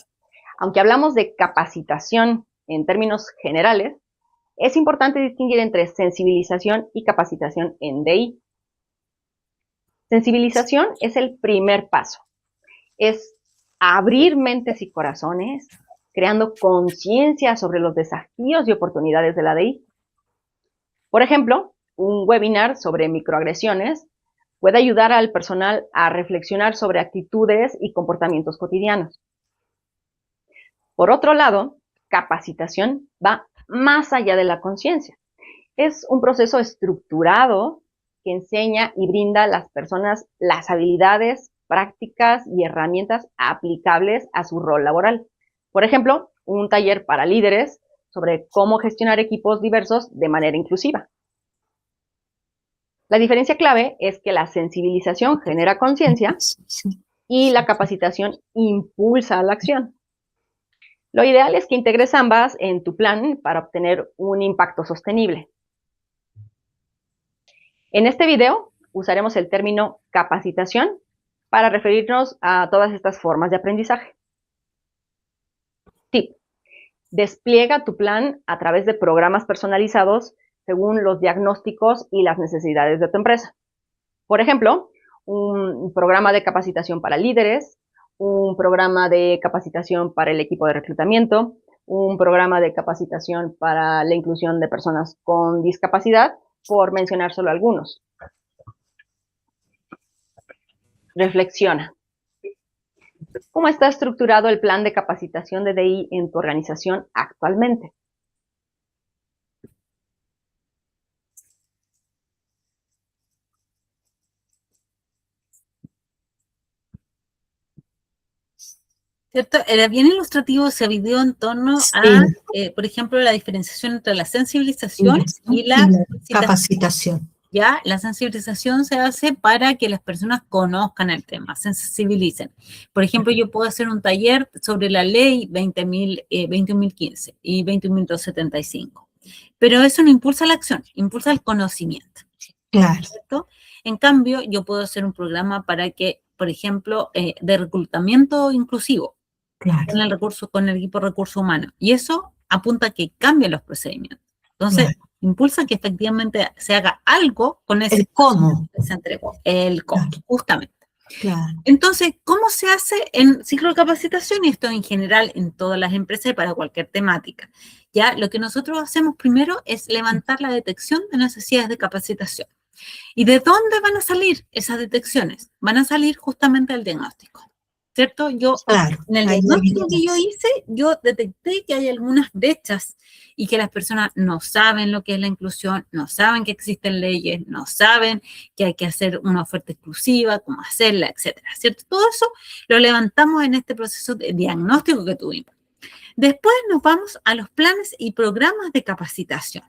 aunque hablamos de capacitación en términos generales, es importante distinguir entre sensibilización y capacitación en DI. Sensibilización es el primer paso. Es abrir mentes y corazones, creando conciencia sobre los desafíos y oportunidades de la DI. Por ejemplo, un webinar sobre microagresiones puede ayudar al personal a reflexionar sobre actitudes y comportamientos cotidianos. Por otro lado, capacitación va más allá de la conciencia. Es un proceso estructurado que enseña y brinda a las personas las habilidades, prácticas y herramientas aplicables a su rol laboral. Por ejemplo, un taller para líderes sobre cómo gestionar equipos diversos de manera inclusiva. La diferencia clave es que la sensibilización genera conciencia y la capacitación impulsa la acción. Lo ideal es que integres ambas en tu plan para obtener un impacto sostenible. En este video usaremos el término capacitación para referirnos a todas estas formas de aprendizaje. Tip: despliega tu plan a través de programas personalizados según los diagnósticos y las necesidades de tu empresa. Por ejemplo, un programa de capacitación para líderes, un programa de capacitación para el equipo de reclutamiento, un programa de capacitación para la inclusión de personas con discapacidad, por mencionar solo algunos. Reflexiona. ¿Cómo está estructurado el plan de capacitación de DI en tu organización actualmente? ¿Cierto? Era bien ilustrativo ese video en torno a, por ejemplo, la diferenciación entre la sensibilización y la capacitación. ¿Ya? La sensibilización se hace para que las personas conozcan el tema, se sensibilicen. Por ejemplo, yo puedo hacer un taller sobre la ley 21.015 y 21.275, pero eso no impulsa la acción, impulsa el conocimiento. Claro. ¿Cierto? En cambio, yo puedo hacer un programa para que por ejemplo, de reclutamiento inclusivo Claro, con el equipo de recursos humanos. Y eso apunta a que cambien los procedimientos. Entonces, claro. impulsa que efectivamente se haga algo con ese El cómo. que se entregó, el cómo, Claro. justamente. Claro, Entonces, ¿cómo se hace en ciclo de capacitación? Y esto en general en todas las empresas y para cualquier temática. Ya, lo que nosotros hacemos primero es levantar la detección de necesidades de capacitación. ¿Y de dónde van a salir esas detecciones? Van a salir justamente del diagnóstico, ¿cierto? claro. En el Ahí diagnóstico que yo deberíamos. hice, yo detecté que hay algunas brechas y que las personas no saben lo que es la inclusión, no saben que existen leyes, no saben que hay que hacer una oferta exclusiva, cómo hacerla, etcétera, ¿cierto? Todo eso lo levantamos en este proceso de diagnóstico que tuvimos. Después nos vamos a los planes y programas de capacitación,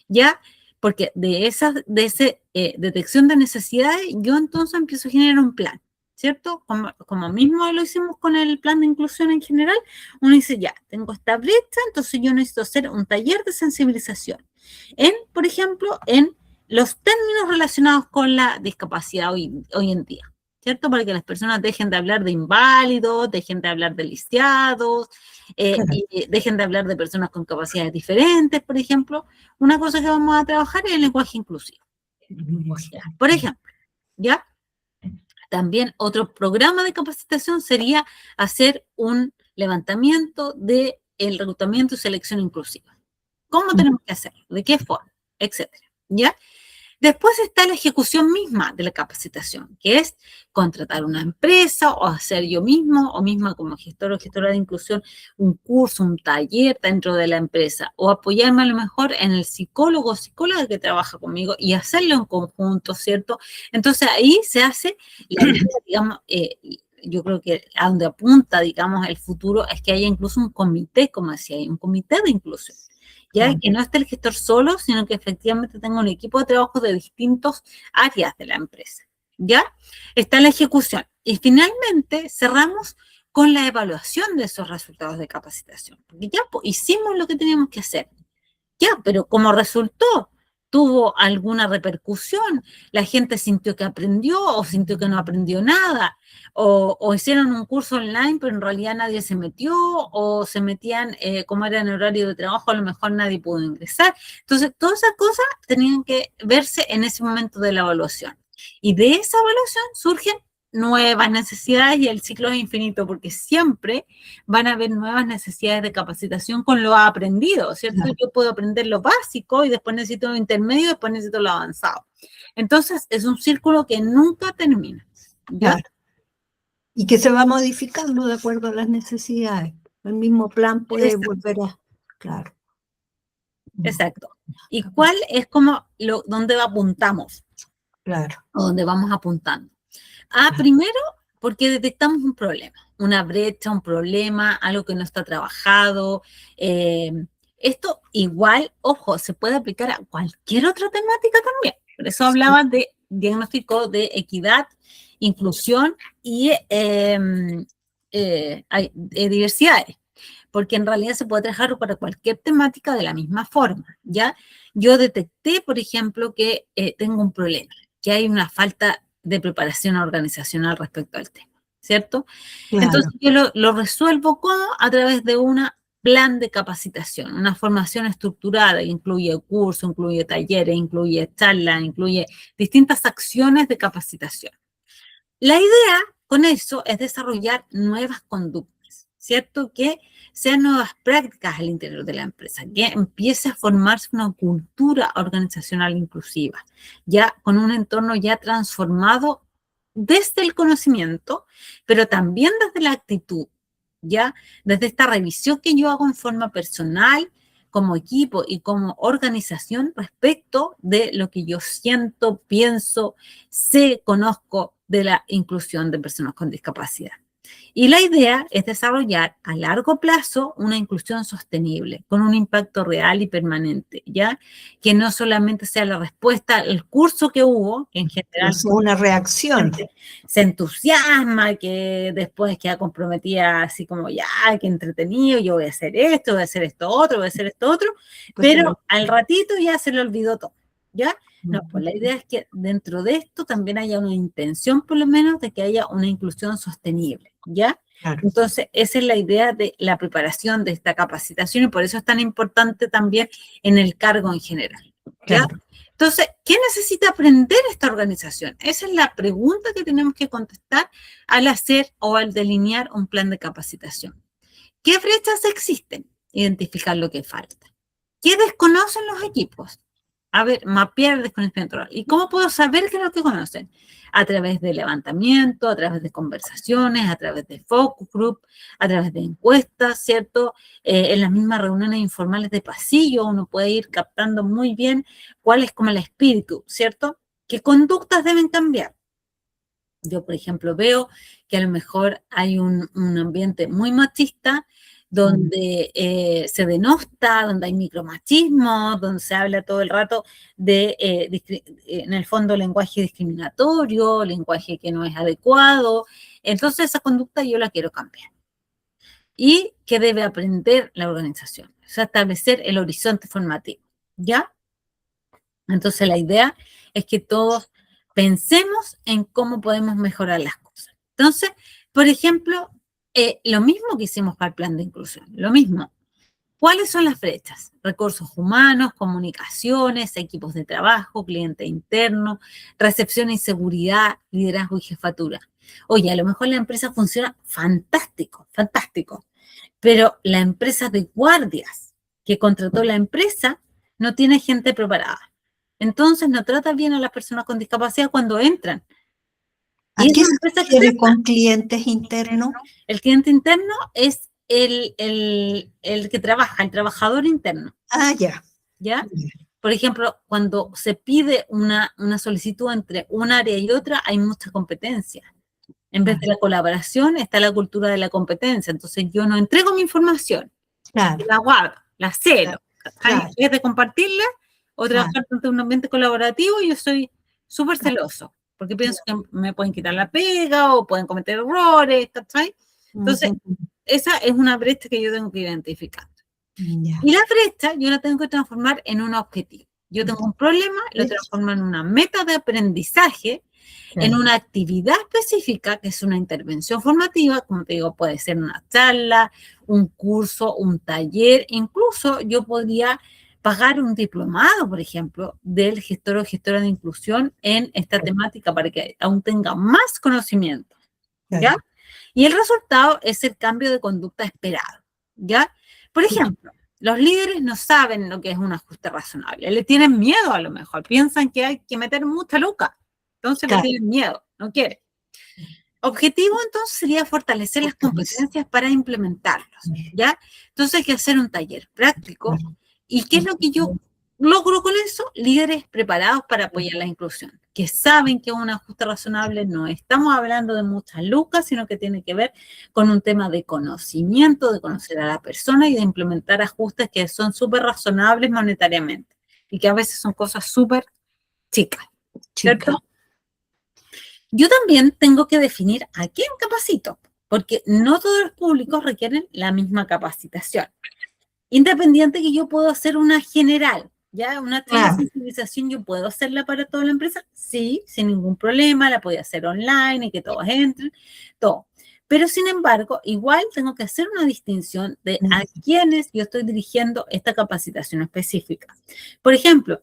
¿ya? Porque de esa detección de necesidades, yo entonces empiezo a generar un plan, ¿cierto? Como mismo lo hicimos con el plan de inclusión en general, uno dice, ya, tengo esta brecha, entonces yo necesito hacer un taller de sensibilización. Por ejemplo, en los términos relacionados con la discapacidad hoy en día, ¿cierto? Para que las personas dejen de hablar de inválidos, dejen de hablar de lisiados, Claro. y dejen de hablar de personas con capacidades diferentes, por ejemplo. Una cosa que vamos a trabajar es el lenguaje inclusivo. Por ejemplo, ¿ya? También otro programa de capacitación sería hacer un levantamiento del reclutamiento y selección inclusiva. ¿Cómo tenemos que hacerlo? ¿De qué forma? Etcétera. ¿Ya? Después está la ejecución misma de la capacitación, que es contratar una empresa o hacer yo mismo o misma como gestor o gestora de inclusión un curso, un taller dentro de la empresa o apoyarme a lo mejor en el psicólogo o psicóloga que trabaja conmigo y hacerlo en conjunto, ¿cierto? Entonces ahí se hace, la idea, digamos, yo creo que a donde apunta, digamos, el futuro es que haya incluso un comité, como decía, un comité de inclusión. ¿Ya? Que no esté el gestor solo, sino que efectivamente tenga un equipo de trabajo de distintas áreas de la empresa, ¿ya? Está la ejecución. Y finalmente cerramos con la evaluación de esos resultados de capacitación. Porque ya hicimos lo que teníamos que hacer. Ya, pero como resultó, tuvo alguna repercusión, la gente sintió que aprendió o sintió que no aprendió nada, o hicieron un curso online, pero en realidad nadie se metió, o se metían, como era en horario de trabajo, a lo mejor nadie pudo ingresar. Entonces, todas esas cosas tenían que verse en ese momento de la evaluación. Y de esa evaluación surgen nuevas necesidades y el ciclo es infinito, porque siempre van a haber nuevas necesidades de capacitación con lo aprendido, ¿cierto? Claro. Yo puedo aprender lo básico y después necesito lo intermedio y después necesito lo avanzado. Entonces, es un círculo que nunca termina, ¿ya? Claro. Y que se va modificando de acuerdo a las necesidades. El mismo plan puede volver a... Claro. Exacto. ¿Y cuál es como dónde apuntamos? Claro. O dónde vamos apuntando. Primero, porque detectamos un problema, una brecha, un problema, algo que no está trabajado. Esto igual, ojo, se puede aplicar a cualquier otra temática también. Por eso hablaba de diagnóstico de equidad, inclusión y diversidades, porque en realidad se puede trabajar para cualquier temática de la misma forma, ¿ya? Yo detecté, por ejemplo, que tengo un problema, que hay una falta de preparación organizacional respecto al tema, ¿cierto? Claro. Entonces yo lo resuelvo ¿cómo? A través de un plan de capacitación, una formación estructurada que incluye cursos, incluye talleres, incluye charlas, incluye distintas acciones de capacitación. La idea con eso es desarrollar nuevas conductas, ¿cierto? Que sean nuevas prácticas al interior de la empresa, que empiece a formarse una cultura organizacional inclusiva, ya con un entorno ya transformado desde el conocimiento, pero también desde la actitud, ya desde esta revisión que yo hago en forma personal, como equipo y como organización respecto de lo que yo siento, pienso, sé, conozco de la inclusión de personas con discapacidad. Y la idea es desarrollar a largo plazo una inclusión sostenible, con un impacto real y permanente, ¿ya? Que no solamente sea la respuesta al curso que hubo, que en general es una reacción. Se entusiasma, que después queda comprometida así como, ya, qué entretenido, yo voy a hacer esto, voy a hacer esto otro, voy a hacer esto otro, pero al ratito ya se le olvidó todo, ¿ya? No, pues la idea es que dentro de esto también haya una intención, por lo menos, de que haya una inclusión sostenible, ¿ya? Claro. Entonces, esa es la idea de la preparación de esta capacitación y por eso es tan importante también en el cargo en general, ¿ya? Claro. Entonces, ¿qué necesita aprender esta organización? Esa es la pregunta que tenemos que contestar al hacer o al delinear un plan de capacitación. ¿Qué brechas existen? Identificar lo que falta. ¿Qué desconocen los equipos? A ver, mapear el desconocimiento. ¿Y cómo puedo saber qué es lo que conocen? A través de levantamiento, a través de conversaciones, a través de focus group, a través de encuestas, ¿cierto? En las mismas reuniones informales de pasillo uno puede ir captando muy bien cuál es como el espíritu, ¿cierto? ¿Qué conductas deben cambiar? Yo, por ejemplo, veo que a lo mejor hay un ambiente muy machista donde se denosta, donde hay micromachismo, donde se habla todo el rato de, en el fondo, lenguaje discriminatorio, lenguaje que no es adecuado. Entonces, esa conducta yo la quiero cambiar. ¿Y qué debe aprender la organización? O sea, establecer el horizonte formativo, ¿ya? Entonces, la idea es que todos pensemos en cómo podemos mejorar las cosas. Entonces, por ejemplo, lo mismo que hicimos para el plan de inclusión, lo mismo. ¿Cuáles son las brechas? Recursos humanos, comunicaciones, equipos de trabajo, cliente interno, recepción y seguridad, liderazgo y jefatura. Oye, a lo mejor la empresa funciona fantástico, fantástico, pero la empresa de guardias que contrató la empresa no tiene gente preparada. Entonces no trata bien a las personas con discapacidad cuando entran. ¿A qué se refiere con clientes internos? El cliente interno es el que trabaja, el trabajador interno. Ah, ya. ¿Ya? Por ejemplo, cuando se pide una solicitud entre un área y otra, hay mucha competencia. En vez de la colaboración, está la cultura de la competencia. Entonces, yo no entrego mi información. Claro. La guardo, la celo. Claro. En vez de compartirla o trabajar dentro de un ambiente colaborativo, yo soy súper celoso. Porque pienso que me pueden quitar la pega o pueden cometer errores, ¿cachai? Entonces, esa es una brecha que yo tengo que identificar. Y la brecha yo la tengo que transformar en un objetivo. Yo tengo un problema, lo transformo en una meta de aprendizaje, en una actividad específica, que es una intervención formativa, como te digo, puede ser una charla, un curso, un taller, incluso yo podría pagar un diplomado, por ejemplo, del gestor o gestora de inclusión en esta temática para que aún tenga más conocimiento, ¿ya? Y el resultado es el cambio de conducta esperado, ¿ya? Por ejemplo, los líderes no saben lo que es un ajuste razonable, le tienen miedo a lo mejor, piensan que hay que meter mucha luca, entonces le tienen miedo, no quieren. Objetivo entonces sería fortalecer las competencias para implementarlos, ¿ya? Entonces hay que hacer un taller práctico. ¿Y qué es lo que yo logro con eso? Líderes preparados para apoyar la inclusión, que saben que un ajuste razonable no estamos hablando de muchas lucas, sino que tiene que ver con un tema de conocimiento, de conocer a la persona y de implementar ajustes que son súper razonables monetariamente y que a veces son cosas súper chicas, ¿cierto? Yo también tengo que definir a quién capacito, porque no todos los públicos requieren la misma capacitación. Independiente que yo puedo hacer una general, ¿ya? Una sensibilización yo puedo hacerla para toda la empresa, sí, sin ningún problema, la puedo hacer online y que todos entren, todo. Pero sin embargo, igual tengo que hacer una distinción de a quiénes yo estoy dirigiendo esta capacitación específica. Por ejemplo,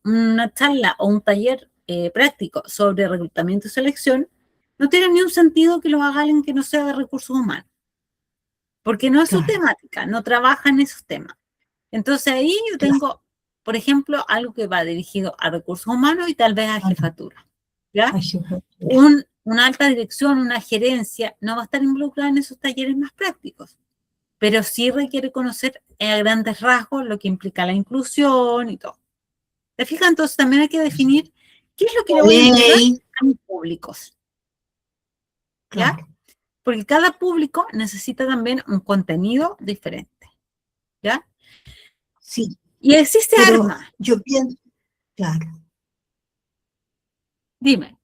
una charla o un taller práctico sobre reclutamiento y selección no tiene ni un sentido que lo haga alguien que no sea de recursos humanos. Porque no es su temática, no trabaja en esos temas. Entonces ahí yo tengo, por ejemplo, algo que va dirigido a recursos humanos y tal vez a jefatura, ¿ya? Una alta dirección, una gerencia, no va a estar involucrada en esos talleres más prácticos, pero sí requiere conocer a grandes rasgos lo que implica la inclusión y todo. ¿Te fijas? Entonces también hay que definir qué es lo que le voy a entregar a mis públicos, ¿ya? Porque cada público necesita también un contenido diferente, ¿ya? Sí. Y existe arma. Yo pienso, Dime.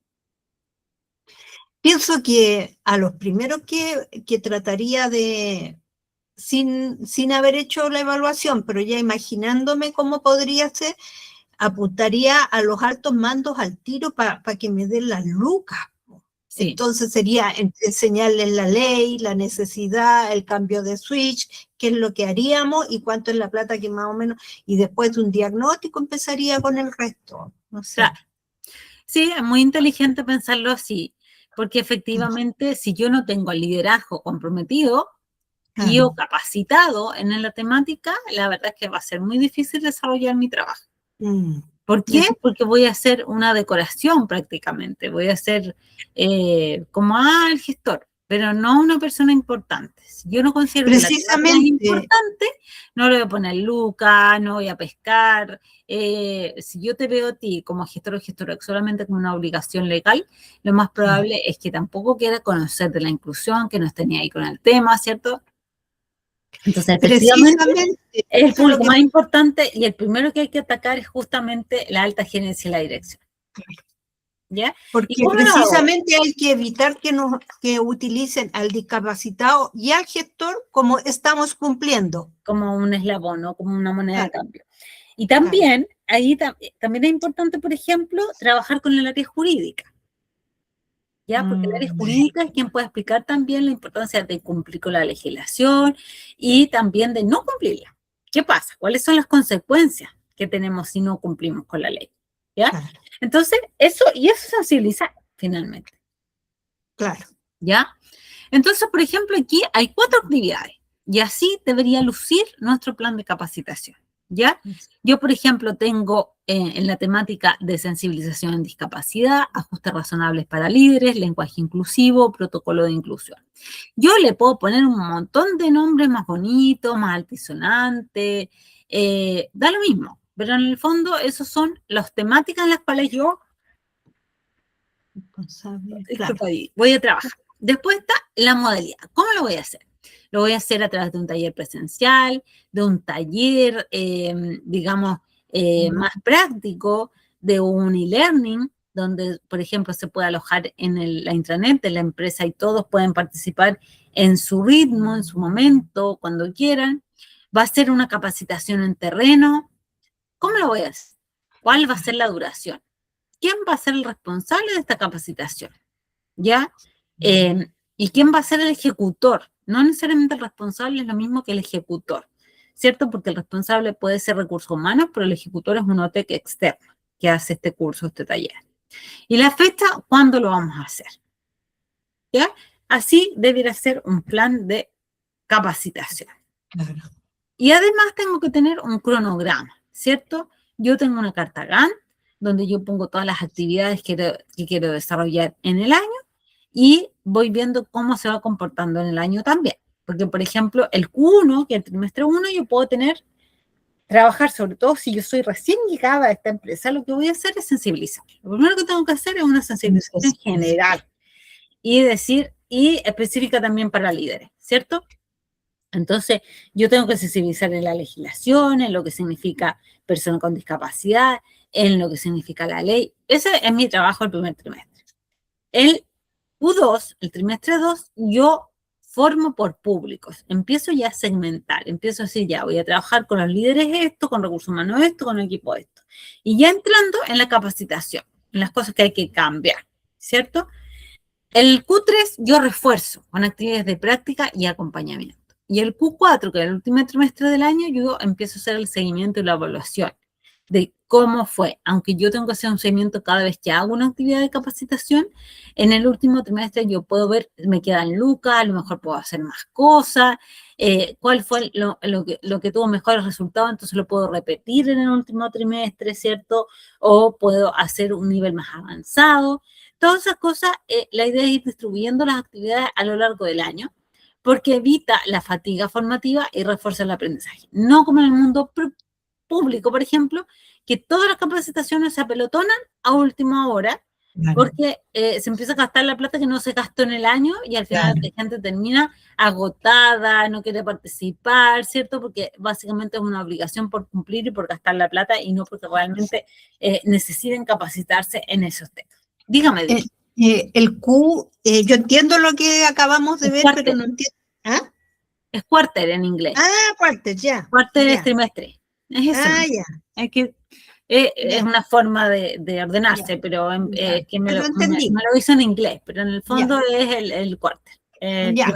Pienso que a los primeros que trataría de, sin haber hecho la evaluación, pero ya imaginándome cómo podría ser, apuntaría a los altos mandos al tiro para que me den las lucas. Sí. Entonces sería enseñarles la ley, la necesidad, el cambio de switch, qué es lo que haríamos y cuánto es la plata que más o menos, y después de un diagnóstico empezaría con el resto. No sé. Claro. Sí, es muy inteligente pensarlo así, porque efectivamente si yo no tengo el liderazgo comprometido y o capacitado en la temática, la verdad es que va a ser muy difícil desarrollar mi trabajo. ¿Por qué? Porque voy a hacer una decoración prácticamente, voy a ser como el gestor, pero no una persona importante. Si yo no considero que la temática es importante, no le voy a poner Luca, no voy a pescar. Si yo te veo a ti como gestor o gestora solamente como una obligación legal, lo más probable es que tampoco quiera conocer de la inclusión, que no esté ni ahí con el tema, ¿cierto? Entonces, precisamente, es el público más importante y el primero que hay que atacar es justamente la alta gerencia y la dirección. ¿Ya? Porque precisamente hay que evitar que utilicen al discapacitado y al gestor como estamos cumpliendo. Como un eslabón, ¿no? Como una moneda de cambio. Y también, ahí también es importante, por ejemplo, trabajar con el área jurídica. ¿Ya? Porque el área jurídica es quien puede explicar también la importancia de cumplir con la legislación y también de no cumplirla. ¿Qué pasa? ¿Cuáles son las consecuencias que tenemos si no cumplimos con la ley? ¿Ya? Claro. Entonces, eso es sensibilizar, finalmente. Claro. ¿Ya? Entonces, por ejemplo, aquí hay 4 actividades y así debería lucir nuestro plan de capacitación. ¿Ya? Yo, por ejemplo, tengo en la temática de sensibilización en discapacidad, ajustes razonables para líderes, lenguaje inclusivo, protocolo de inclusión. Yo le puedo poner un montón de nombres más bonitos, más altisonantes, da lo mismo, pero en el fondo esos son las temáticas en las cuales yo voy a trabajar. Después está la modalidad. ¿Cómo lo voy a hacer? Lo voy a hacer a través de un taller presencial, de un taller, digamos, más práctico, de un e-learning, donde, por ejemplo, se puede alojar en la intranet de la empresa y todos pueden participar en su ritmo, en su momento, cuando quieran. Va a ser una capacitación en terreno. ¿Cómo lo voy a hacer? ¿Cuál va a ser la duración? ¿Quién va a ser el responsable de esta capacitación? ¿Ya? ¿Y quién va a ser el ejecutor? No necesariamente el responsable es lo mismo que el ejecutor, ¿cierto? Porque el responsable puede ser recursos humanos, pero el ejecutor es un OTEC externo que hace este curso, este taller. Y la fecha, ¿cuándo lo vamos a hacer? ¿Ya? Así debería ser un plan de capacitación. Claro. Y además tengo que tener un cronograma, ¿cierto? Yo tengo una carta Gantt donde yo pongo todas las actividades que quiero desarrollar en el año y voy viendo cómo se va comportando en el año también. Porque, por ejemplo, el Q1, que es el trimestre 1, yo puedo trabajar, sobre todo si yo soy recién llegada a esta empresa, lo que voy a hacer es sensibilizar. Lo primero que tengo que hacer es una sensibilización general y específica también para líderes, ¿cierto? Entonces, yo tengo que sensibilizar en la legislación, en lo que significa persona con discapacidad, en lo que significa la ley. Ese es mi trabajo el primer trimestre. El Q2, el trimestre 2, yo formo por públicos. Empiezo ya a segmentar, empiezo a decir, ya voy a trabajar con los líderes esto, con recursos humanos esto, con el equipo esto. Y ya entrando en la capacitación, en las cosas que hay que cambiar, ¿cierto? El Q3 yo refuerzo con actividades de práctica y acompañamiento. Y el Q4, que es el último trimestre del año, yo empiezo a hacer el seguimiento y la evaluación de cómo fue. Aunque yo tengo que hacer un seguimiento cada vez que hago una actividad de capacitación, en el último trimestre yo puedo ver, me quedan lucas, a lo mejor puedo hacer más cosas, cuál fue lo que tuvo mejores resultados, entonces lo puedo repetir en el último trimestre, ¿cierto? O puedo hacer un nivel más avanzado. Todas esas cosas, la idea es ir distribuyendo las actividades a lo largo del año, porque evita la fatiga formativa y refuerza el aprendizaje. No como en el mundo público, por ejemplo, que todas las capacitaciones se apelotonan a última hora, porque se empieza a gastar la plata que no se gastó en el año y al final la gente termina agotada, no quiere participar, ¿cierto? Porque básicamente es una obligación por cumplir y por gastar la plata y no porque realmente necesiten capacitarse en esos temas. Dígame. El Q, yo entiendo lo que acabamos de ver, pero no entiendo. ¿Ah? Es quarter en inglés. Ah, quarter, ya. Quarter es trimestre. Es eso. Ah, ya. Es que Es una forma de ordenarse, pero que me Pero lo, entendí. me lo hizo en inglés, pero en el fondo es el quarter. Ya,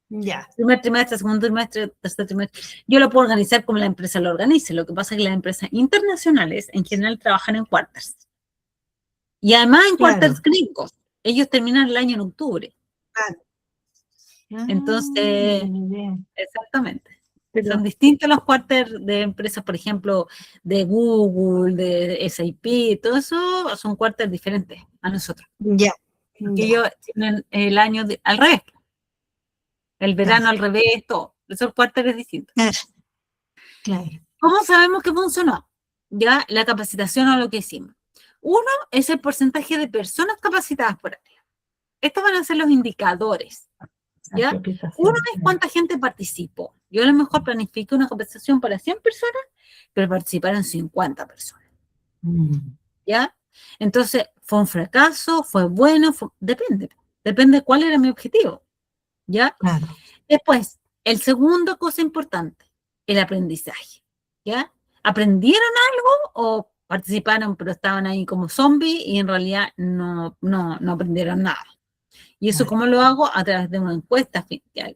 ya. Primer trimestre, segundo trimestre, tercer trimestre. Yo lo puedo organizar como la empresa lo organice. Lo que pasa es que las empresas internacionales en general trabajan en quarters. Y además en quarters gringos. Ellos terminan el año en octubre. Claro. Entonces, Bien. exactamente. Pero, Son distintos los quarters de empresas, por ejemplo, de Google, de SAP, todo eso son quarters diferentes a nosotros. ya. Porque ellos tienen el año al revés. El verano al revés, todo. Esos quarters es distinto. Claro. ¿Cómo sabemos que funcionó? Ya la capacitación o lo que hicimos. Uno es el porcentaje de personas capacitadas por área. Estos van a ser los indicadores. ¿Ya? Uno es cuánta gente participó. Yo a lo mejor planifiqué una capacitación para 100 personas, pero participaron 50 personas. ¿Ya? Entonces, ¿fue un fracaso? ¿Fue bueno? Depende. Depende de cuál era mi objetivo. ¿Ya? Claro. Después, el segundo cosa importante, el aprendizaje. ¿Ya? ¿Aprendieron algo o participaron pero estaban ahí como zombies y en realidad no aprendieron nada? ¿Y eso cómo lo hago? A través de una encuesta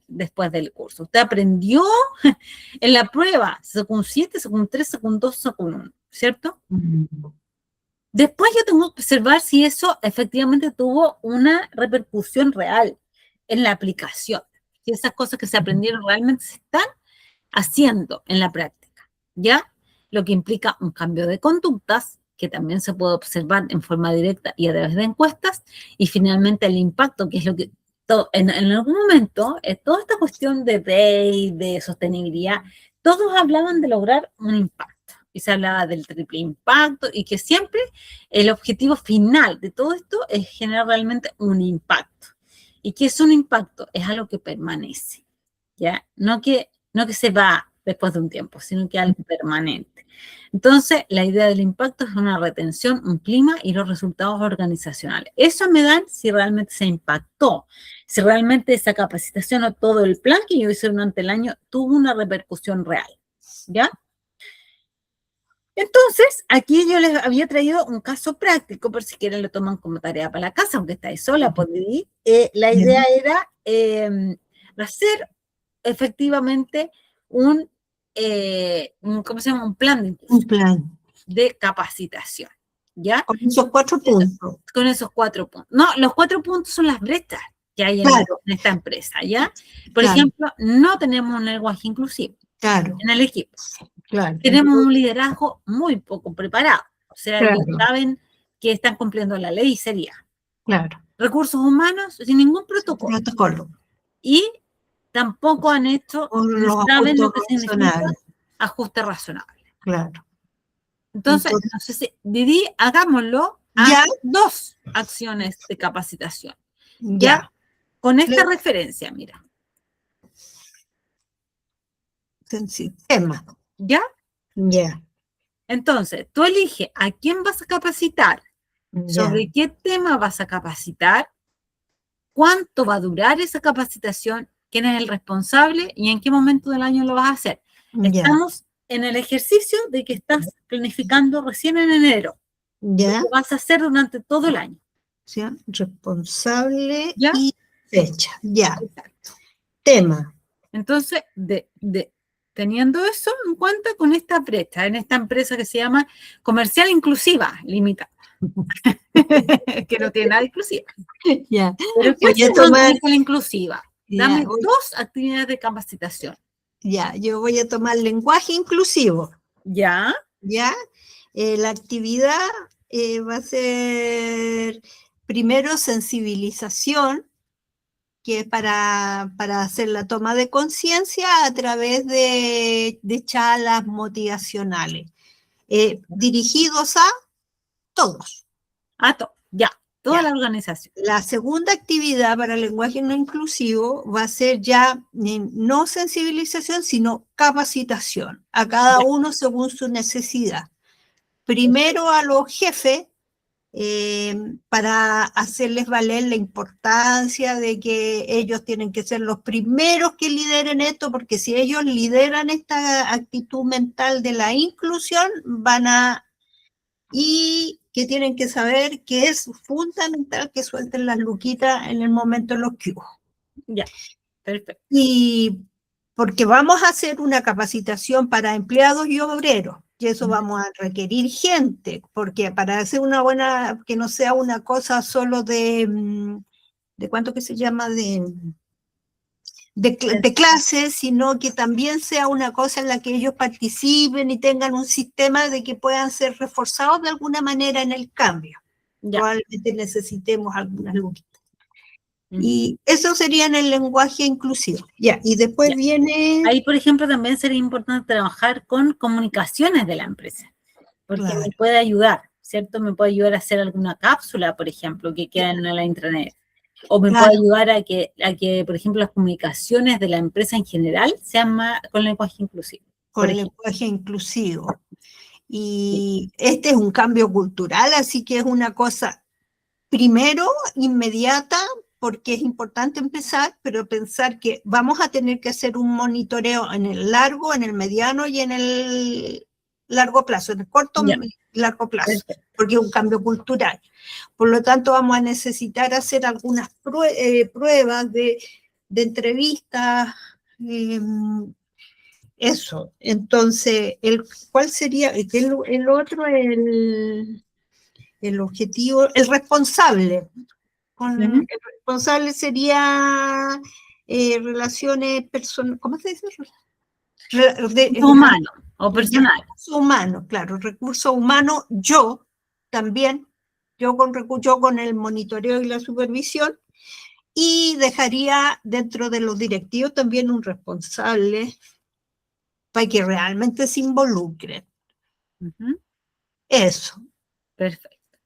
después del curso. ¿Usted aprendió en la prueba? Sacó un 7, sacó un 3, sacó un 2, sacó un 1, ¿cierto? Después yo tengo que observar si eso efectivamente tuvo una repercusión real en la aplicación. Si esas cosas que se aprendieron realmente se están haciendo en la práctica, ¿ya? Lo que implica un cambio de conductas, que también se puede observar en forma directa y a través de encuestas, y finalmente el impacto, que es lo que en algún momento, toda esta cuestión de DEI, de sostenibilidad, todos hablaban de lograr un impacto, y se hablaba del triple impacto, y que siempre el objetivo final de todo esto es generar realmente un impacto. ¿Y qué es un impacto? Es algo que permanece, ¿ya? No que se va después de un tiempo, sino que algo permanente. Entonces, la idea del impacto es una retención, un clima y los resultados organizacionales. Eso me dan si realmente se impactó, si realmente esa capacitación o todo el plan que yo hice durante el año tuvo una repercusión real, ¿ya? Entonces, aquí yo les había traído un caso práctico, por si quieren lo toman como tarea para la casa, aunque estáis sola, podéis. La idea era hacer efectivamente un ¿cómo se llama? Un plan de inclusión. Un plan. De capacitación, ¿ya? Con esos 4 puntos. Con esos 4 puntos. No, los 4 puntos son las brechas que hay en esta empresa, ¿ya? Por ejemplo, no tenemos un lenguaje inclusivo en el equipo. Tenemos un liderazgo muy poco preparado. O sea, ellos saben que están cumpliendo la ley, sería. Recursos humanos sin ningún protocolo. Y tampoco han hecho, no saben lo que significa ajuste razonable. Entonces, no sé si, Didi, hagámoslo a 2 acciones de capacitación. ¿Ya? Con esta referencia, mira. Tema. ¿Ya? Entonces, tú eliges a quién vas a capacitar, sobre qué tema vas a capacitar, cuánto va a durar esa capacitación, quién es el responsable y en qué momento del año lo vas a hacer. Estamos en el ejercicio de que estás planificando recién en enero. Lo vas a hacer durante todo el año. Responsable y fecha. Exacto. Tema. Entonces, teniendo eso en cuenta con esta brecha, en esta empresa que se llama Comercial Inclusiva Limitada, que no tiene nada inclusiva. Pero ¿qué es Comercial Inclusiva? Dame 2 actividades de capacitación. Yo voy a tomar lenguaje inclusivo. La actividad va a ser primero sensibilización, que es para hacer la toma de conciencia a través de charlas motivacionales, dirigidos a todos. Toda la organización. La segunda actividad para el lenguaje no inclusivo va a ser ya no sensibilización, sino capacitación, a cada uno según su necesidad. Primero a los jefes, para hacerles valer la importancia de que ellos tienen que ser los primeros que lideren esto, porque si ellos lideran esta actitud mental de la inclusión, van a y que tienen que saber que es fundamental que suelten las luquitas en el momento de los cubos. Ya, perfecto. Y porque vamos a hacer una capacitación para empleados y obreros, y eso vamos a requerir gente, porque para hacer una buena, que no sea una cosa solo ¿de cuánto que se llama? De clases, sino que también sea una cosa en la que ellos participen y tengan un sistema de que puedan ser reforzados de alguna manera en el cambio. Ya. Probablemente necesitemos algunas luquitas. Y eso sería en el lenguaje inclusivo. Ya, y después viene... Ahí, por ejemplo, también sería importante trabajar con comunicaciones de la empresa, porque Claro. me puede ayudar, ¿cierto? Me puede ayudar a hacer alguna cápsula, por ejemplo, que queda en la intranet. O me Claro. puede ayudar a que, por ejemplo, las comunicaciones de la empresa en general sean más con lenguaje inclusivo. Con el lenguaje inclusivo. Y este es un cambio cultural, así que es una cosa, primero, inmediata, porque es importante empezar, pero pensar que vamos a tener que hacer un monitoreo en el largo, en el mediano y en el largo plazo, en el corto y largo plazo, porque es un cambio cultural. Por lo tanto, vamos a necesitar hacer algunas pruebas de entrevistas, eso. Entonces, ¿cuál sería? El otro, el objetivo, el responsable. El responsable sería relaciones personales, ¿cómo se dice? Humano o personal. Recursos humanos, claro, recursos humanos, yo también, yo con el monitoreo y la supervisión, y dejaría dentro de los directivos también un responsable para que realmente se involucren. Eso. Perfecto.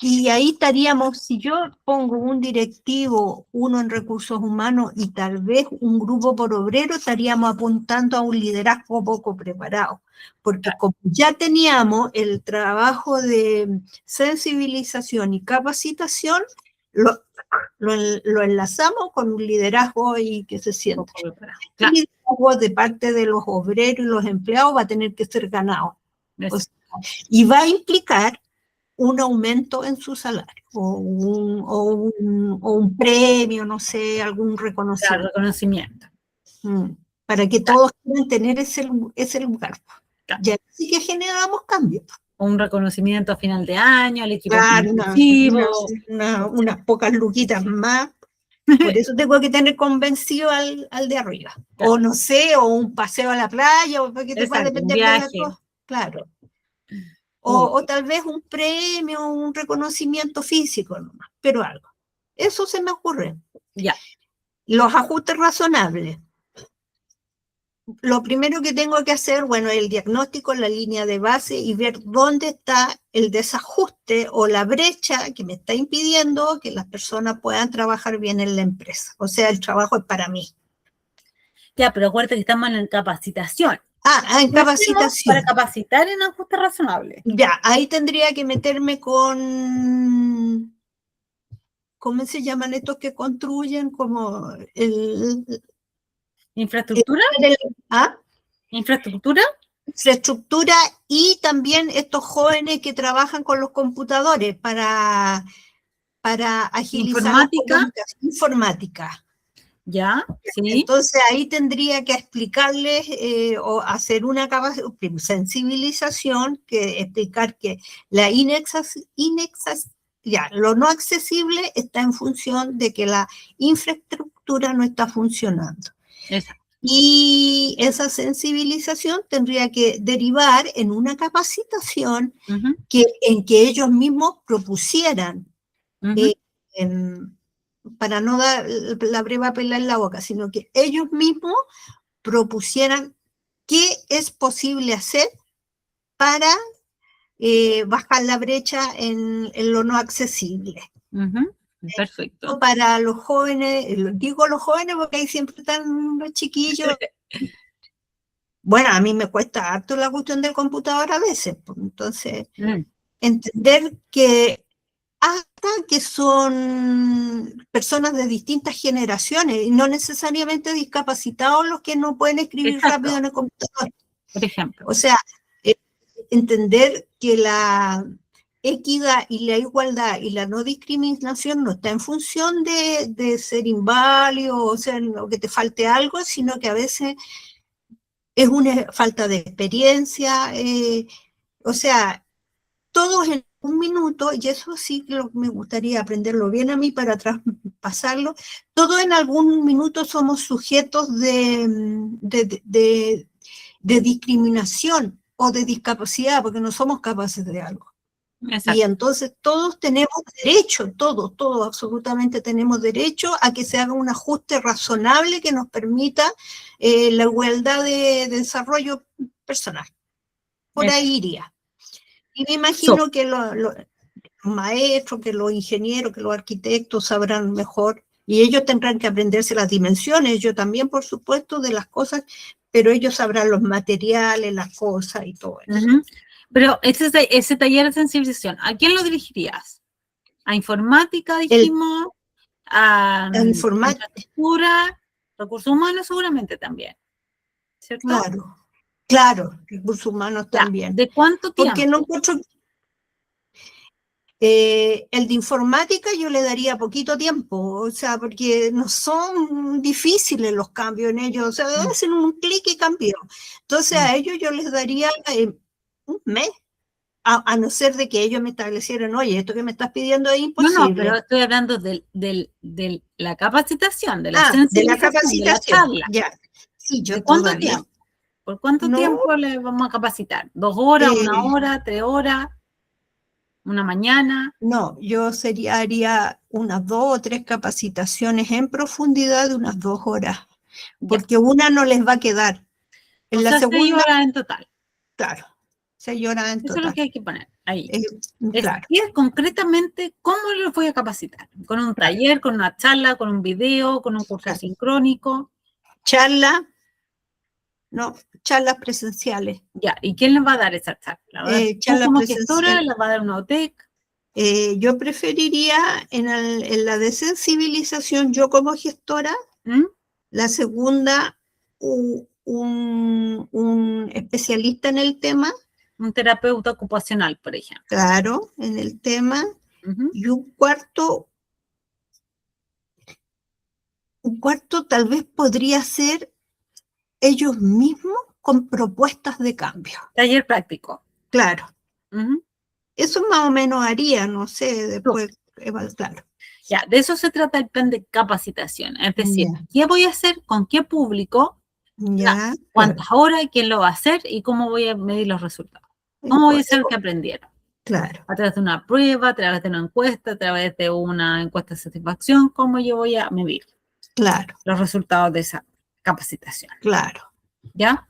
Y ahí estaríamos, si yo pongo un directivo, uno en recursos humanos y tal vez un grupo por obrero, estaríamos apuntando a un liderazgo poco preparado, porque como ya teníamos el trabajo de sensibilización y capacitación, lo enlazamos con un liderazgo y que se sienta. El liderazgo de parte de los obreros y los empleados va a tener que ser ganado. O sea, y va a implicar un aumento en su salario o un premio, no sé, algún reconocimiento. Claro, reconocimiento. Para que todos quieran tener ese lugar. Claro. Y así que generamos cambios. Un reconocimiento a final de año, al equipo claro, inclusivo. Unas pocas luquitas más. Por eso tengo que tener convencido al de arriba. Claro. O no sé, o un paseo a la playa, o porque te va a depender de las cosas. Claro. O tal vez un premio, un reconocimiento físico nomás, pero algo. Eso se me ocurre. Ya. Los ajustes razonables. Lo primero que tengo que hacer, bueno, el diagnóstico, la línea de base y ver dónde está el desajuste o la brecha que me está impidiendo que las personas puedan trabajar bien en la empresa. O sea, el trabajo es para mí. Ya, pero acuérdate que estamos en capacitación. En capacitación. Para capacitar en ajuste razonable. Ya, ahí tendría que meterme con... ¿Cómo se llaman estos que construyen? Como ¿Infraestructura? ¿Infraestructura? Infraestructura y también estos jóvenes que trabajan con los computadores para agilizar informática. Ya, sí. Entonces ahí tendría que explicarles o hacer una sensibilización, que explicar que la lo no accesible está en función de que la infraestructura no está funcionando. Exacto. Y esa sensibilización tendría que derivar en una capacitación en que ellos mismos propusieran, para no dar la breva pela en la boca, sino que ellos mismos propusieran qué es posible hacer para bajar la brecha en lo no accesible. Perfecto. Para los jóvenes, digo los jóvenes porque ahí siempre están los chiquillos. Bueno, a mí me cuesta harto la cuestión del computador a veces, entonces entender que hasta que son personas de distintas generaciones y no necesariamente discapacitados los que no pueden escribir rápido en el computador. Por ejemplo. O sea, entender que la equidad y la igualdad y la no discriminación no está en función de ser inválido, o sea, o que te falte algo, sino que a veces es una falta de experiencia, o sea, todos en un minuto, y eso sí que me gustaría aprenderlo bien a mí para traspasarlo, todos en algún minuto somos sujetos de discriminación o de discapacidad, porque no somos capaces de algo. Exacto. Y entonces todos tenemos derecho, todos absolutamente tenemos derecho a que se haga un ajuste razonable que nos permita la igualdad de desarrollo personal. Por ahí iría. Y me imagino que los maestros, que los ingenieros, que los arquitectos sabrán mejor, y ellos tendrán que aprenderse las dimensiones, yo también, por supuesto, de las cosas, pero ellos sabrán los materiales, las cosas y todo eso. Pero ese taller de sensibilización, ¿a quién lo dirigirías? ¿A informática, dijimos? ¿A infraestructura? ¿Recursos humanos? Seguramente también, ¿cierto? Claro, recursos humanos también. ¿De cuánto tiempo? Porque no encuentro... el de informática yo le daría poquito tiempo, o sea, porque no son difíciles los cambios en ellos, o sea, hacen un clic y cambio. Entonces a ellos yo les daría un mes, a no ser de que ellos me establecieran, oye, esto que me estás pidiendo es imposible. No, pero estoy hablando de la capacitación, de la sensibilización, de la capacitación, de la charla. Ya. Sí, yo ¿de cuánto tiempo? ¿Por cuánto tiempo le vamos a capacitar? ¿2 horas, 1 hora, 3 horas? ¿Una mañana? No, yo haría unas 2 o 3 capacitaciones en profundidad de unas 2 horas, porque una no les va a quedar. En la segunda, 6 horas en total. Claro, 6 horas en total. Eso es lo que hay que poner ahí. Claro. Es concretamente cómo los voy a capacitar. ¿Con un taller, con una charla, con un video, con un curso asincrónico? Charla. No, charlas presenciales. Ya, ¿y quién les va a dar esa charla? Charlas como presenciales. gestora, ¿les va a dar una OTEC? Yo preferiría en la de sensibilización, yo como gestora, la segunda, un especialista en el tema. Un terapeuta ocupacional, por ejemplo. Claro, en el tema. Y un cuarto tal vez podría ser ellos mismos con propuestas de cambio. Taller práctico. Claro. Eso más o menos haría, no sé, después, claro. Ya, de eso se trata el plan de capacitación. Es decir, ¿qué voy a hacer? ¿Con qué público? ¿Cuántas horas? ¿Quién lo va a hacer? ¿Y cómo voy a medir los resultados? ¿Cómo voy a hacer que aprendieron? Claro. A través de una prueba, a través de una encuesta, a través de una encuesta de satisfacción, ¿cómo yo voy a medir? Claro. Los resultados de esa capacitación. Claro. ¿Ya?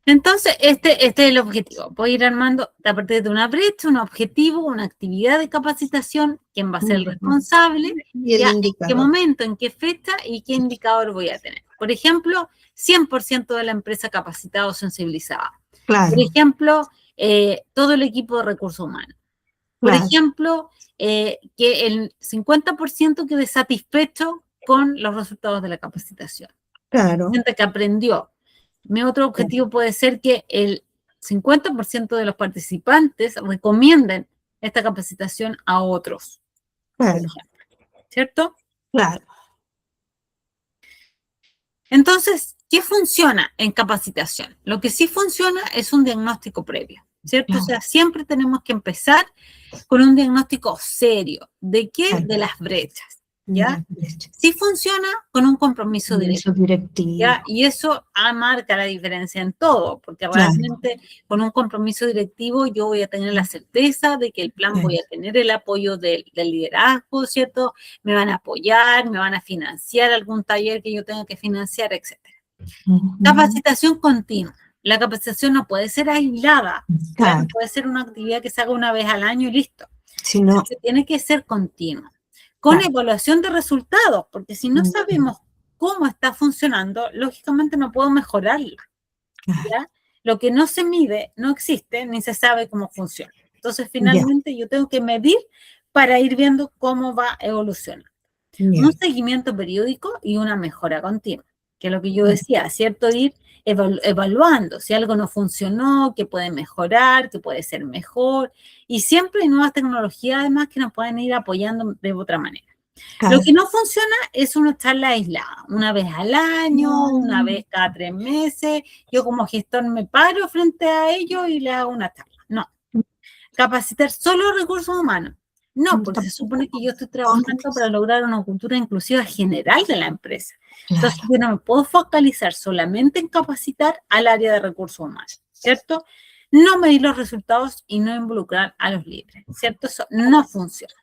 Entonces, este es el objetivo. Voy a ir armando a partir de una brecha, un objetivo, una actividad de capacitación, quién va a ser el responsable, y el indicador. En qué momento, en qué fecha y qué indicador voy a tener. Por ejemplo, 100% de la empresa capacitada o sensibilizada. Claro. Por ejemplo, todo el equipo de recursos humanos. Por ejemplo, que el 50% quede satisfecho con los resultados de la capacitación. Claro. Gente que aprendió. Mi otro objetivo puede ser que el 50% de los participantes recomienden esta capacitación a otros. Claro. ¿Cierto? Claro. Entonces, ¿qué funciona en capacitación? Lo que sí funciona es un diagnóstico previo, ¿cierto? Claro. O sea, siempre tenemos que empezar con un diagnóstico serio. ¿De qué? Claro. De las brechas. ¿Ya? Sí funciona con un compromiso directivo. ¿Ya? Y eso marca la diferencia en todo, porque realmente con un compromiso directivo yo voy a tener la certeza de que el plan voy a tener el apoyo del liderazgo, ¿cierto? Me van a apoyar, me van a financiar algún taller que yo tenga que financiar, etc. Capacitación continua. La capacitación no puede ser aislada, no puede ser una actividad que se haga una vez al año y listo. Sino que tiene que ser continua. Con evaluación de resultados, porque si no sabemos cómo está funcionando, lógicamente no puedo mejorarla. ¿Ya? Lo que no se mide no existe, ni se sabe cómo funciona. Entonces, finalmente, yo tengo que medir para ir viendo cómo va evolucionando. Un seguimiento periódico y una mejora continua, que es lo que yo decía, ¿cierto? Ir evaluando si algo no funcionó, que puede mejorar, que puede ser mejor, y siempre hay nuevas tecnologías además que nos pueden ir apoyando de otra manera. Claro. Lo que no funciona es una charla aislada, una vez al año, una vez cada 3 meses, yo como gestor me paro frente a ellos y les hago una charla. No. Capacitar solo recursos humanos. No, porque se supone que yo estoy trabajando para lograr una cultura inclusiva general de la empresa. Entonces, yo no me puedo focalizar solamente en capacitar al área de recursos humanos, ¿cierto? No medir los resultados y no involucrar a los líderes, ¿cierto? Eso no funciona.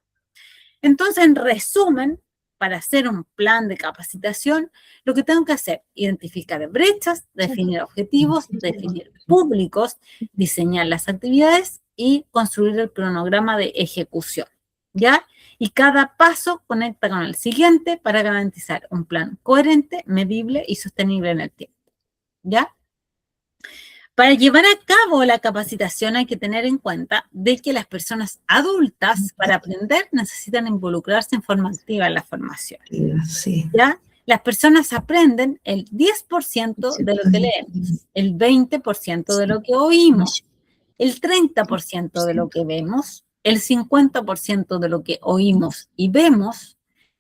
Entonces, en resumen, para hacer un plan de capacitación, lo que tengo que hacer, identificar brechas, definir objetivos, definir públicos, diseñar las actividades y construir el cronograma de ejecución, ¿ya? Y cada paso conecta con el siguiente para garantizar un plan coherente, medible y sostenible en el tiempo, ¿ya? Para llevar a cabo la capacitación hay que tener en cuenta de que las personas adultas para aprender necesitan involucrarse en forma activa en la formación. Sí. ¿Ya? Las personas aprenden el 10% de lo que leemos, el 20% de lo que oímos, el 30% de lo que vemos, el 50% de lo que oímos y vemos,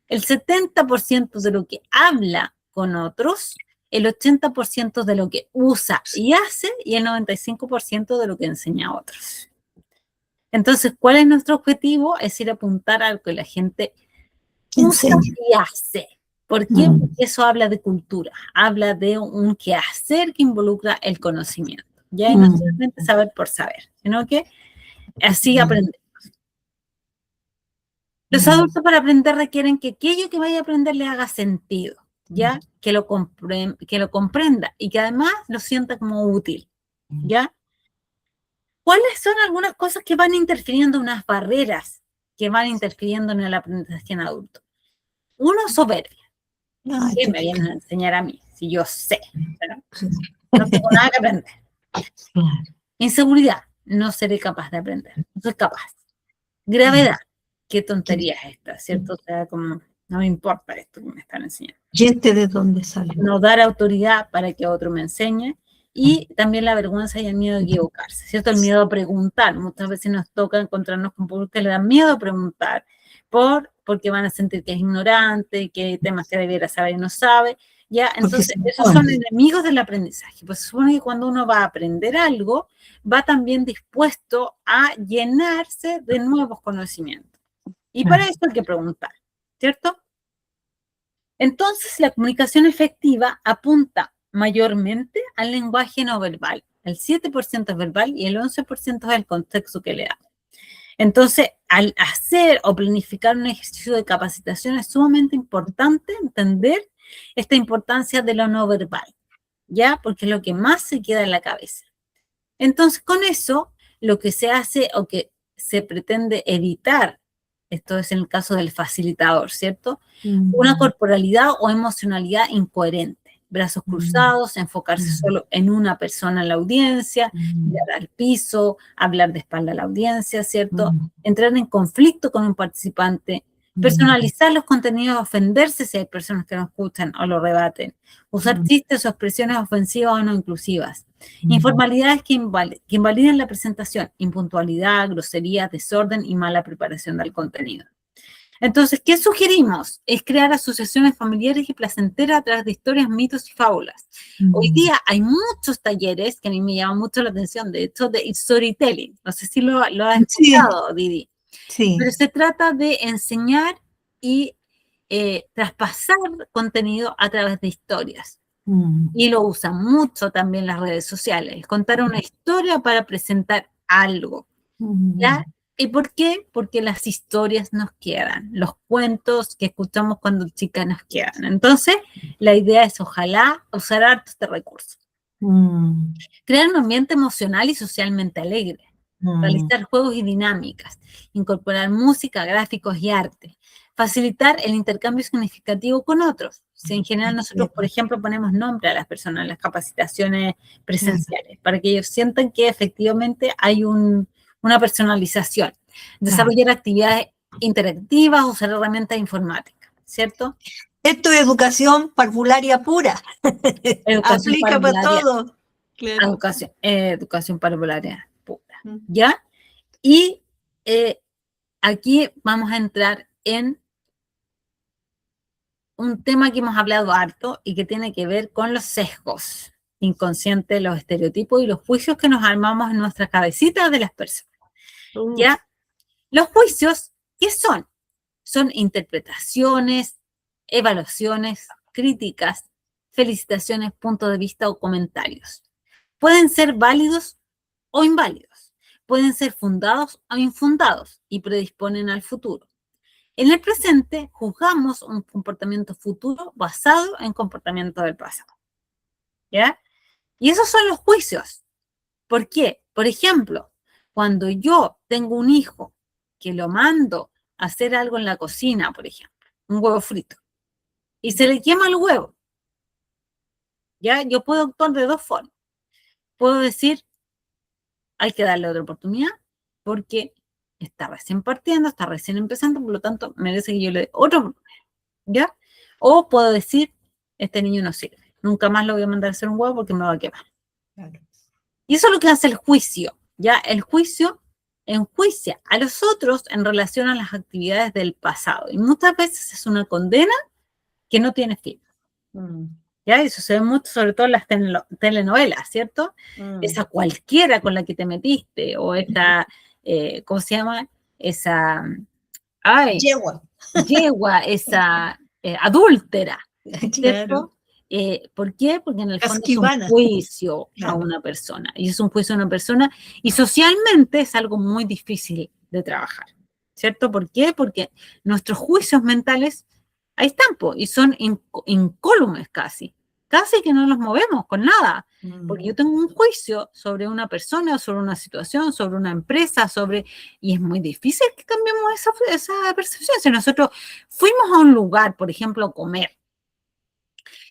el 70% de lo que habla con otros, el 80% de lo que usa y hace y el 95% de lo que enseña a otros. Entonces, ¿cuál es nuestro objetivo? Es ir a apuntar a lo que la gente usa y hace. ¿Por qué? Porque eso habla de cultura, habla de un quehacer que involucra el conocimiento. Ya y no solamente saber por saber, sino que así aprendemos. Los adultos para aprender requieren que aquello que vaya a aprender le haga sentido, ¿ya? Que lo comprenda y que además lo sienta como útil, ¿ya? ¿Cuáles son algunas cosas que van interfiriendo, unas barreras que van interfiriendo en el aprendizaje en adulto? Uno, soberbia. ¿Qué me vienen a enseñar a mí? Si yo sé, ¿verdad? No tengo nada que aprender. Inseguridad. No seré capaz de aprender. No soy capaz. Gravedad. ¿Qué tontería es esta? ¿Cierto? O sea, como, no me importa esto que me están enseñando. ¿Y de dónde sale? No dar autoridad para que otro me enseñe. Y también la vergüenza y el miedo a equivocarse, ¿cierto? El miedo a preguntar. Muchas veces nos toca encontrarnos con públicos que le dan miedo a preguntar porque van a sentir que es ignorante, que hay temas que debiera saber y no sabe. ¿Ya? Entonces, esos son enemigos del aprendizaje. Pues se supone que cuando uno va a aprender algo, va también dispuesto a llenarse de nuevos conocimientos. Y para eso hay que preguntar, ¿cierto? Entonces, la comunicación efectiva apunta mayormente al lenguaje no verbal. El 7% es verbal y el 11% es el contexto que le da. Entonces, al hacer o planificar un ejercicio de capacitación es sumamente importante entender esta importancia de lo no verbal, ¿ya? Porque es lo que más se queda en la cabeza. Entonces, con eso, lo que se hace o que se pretende evitar, esto es en el caso del facilitador, ¿cierto? Una corporalidad o emocionalidad incoherente. Brazos cruzados, enfocarse solo en una persona en la audiencia, mirar al piso, hablar de espalda a la audiencia, ¿cierto? Entrar en conflicto con un participante, personalizar los contenidos, ofenderse si hay personas que no escuchan o lo rebaten, usar chistes o expresiones ofensivas o no inclusivas, informalidades que invaliden la presentación, impuntualidad, groserías, desorden y mala preparación del contenido. Entonces, ¿qué sugerimos? Es crear asociaciones familiares y placenteras a través de historias, mitos y fábulas. Hoy día hay muchos talleres que a mí me llaman mucho la atención, de hecho, de storytelling. No sé si lo has escuchado, Didi. Sí. Pero se trata de enseñar y traspasar contenido a través de historias. Y lo usan mucho también las redes sociales. Contar una historia para presentar algo. ¿Ya? ¿Y por qué? Porque las historias nos quedan, los cuentos que escuchamos cuando chicas nos quedan. Entonces, la idea es ojalá usar harto este recurso. Crear un ambiente emocional y socialmente alegre. Realizar juegos y dinámicas. Incorporar música, gráficos y arte. Facilitar el intercambio significativo con otros. Si en general nosotros, por ejemplo, ponemos nombre a las personas en las capacitaciones presenciales, para que ellos sientan que efectivamente hay una personalización, desarrollar actividades interactivas, usar herramientas informáticas, ¿cierto? Esto es educación parvularia pura. Educación Aplica para parvularia. todo. Claro. Educación parvularia pura. ¿Ya? Y aquí vamos a entrar en un tema que hemos hablado harto y que tiene que ver con los sesgos inconscientes, los estereotipos y los juicios que nos armamos en nuestras cabecitas de las personas. ¿Ya? Los juicios, ¿qué son? Son interpretaciones, evaluaciones, críticas, felicitaciones, puntos de vista o comentarios. Pueden ser válidos o inválidos. Pueden ser fundados o infundados y predisponen al futuro. En el presente, juzgamos un comportamiento futuro basado en comportamiento del pasado. ¿Ya? Y esos son los juicios. ¿Por qué? Por ejemplo, cuando yo tengo un hijo que lo mando a hacer algo en la cocina, por ejemplo, un huevo frito, y se le quema el huevo, ¿ya? Yo puedo actuar de dos formas. Puedo decir, hay que darle otra oportunidad, porque está recién partiendo, está recién empezando, por lo tanto, merece que yo le dé otra oportunidad, ¿ya? O puedo decir, este niño no sirve, nunca más lo voy a mandar a hacer un huevo porque me va a quemar. Claro. Y eso es lo que hace el juicio, ¿ya? El juicio enjuicia a los otros en relación a las actividades del pasado. Y muchas veces es una condena que no tiene fin. ¿Ya? Eso se ve mucho, sobre todo en las telenovelas, ¿cierto? Esa cualquiera con la que te metiste, o esa, ¿cómo se llama? Esa, yegua, esa adúltera, ¿cierto? Claro. ¿Por qué? Porque en el fondo Casquivana. es un juicio Claro. a una persona, y es un juicio a una persona, y socialmente es algo muy difícil de trabajar, ¿cierto? ¿Por qué? Porque nuestros juicios mentales, ahí están, po, y son incólumes casi que no los movemos con nada, porque yo tengo un juicio sobre una persona, sobre una situación, sobre una empresa, y es muy difícil que cambiemos esa percepción. Si nosotros fuimos a un lugar, por ejemplo, a comer,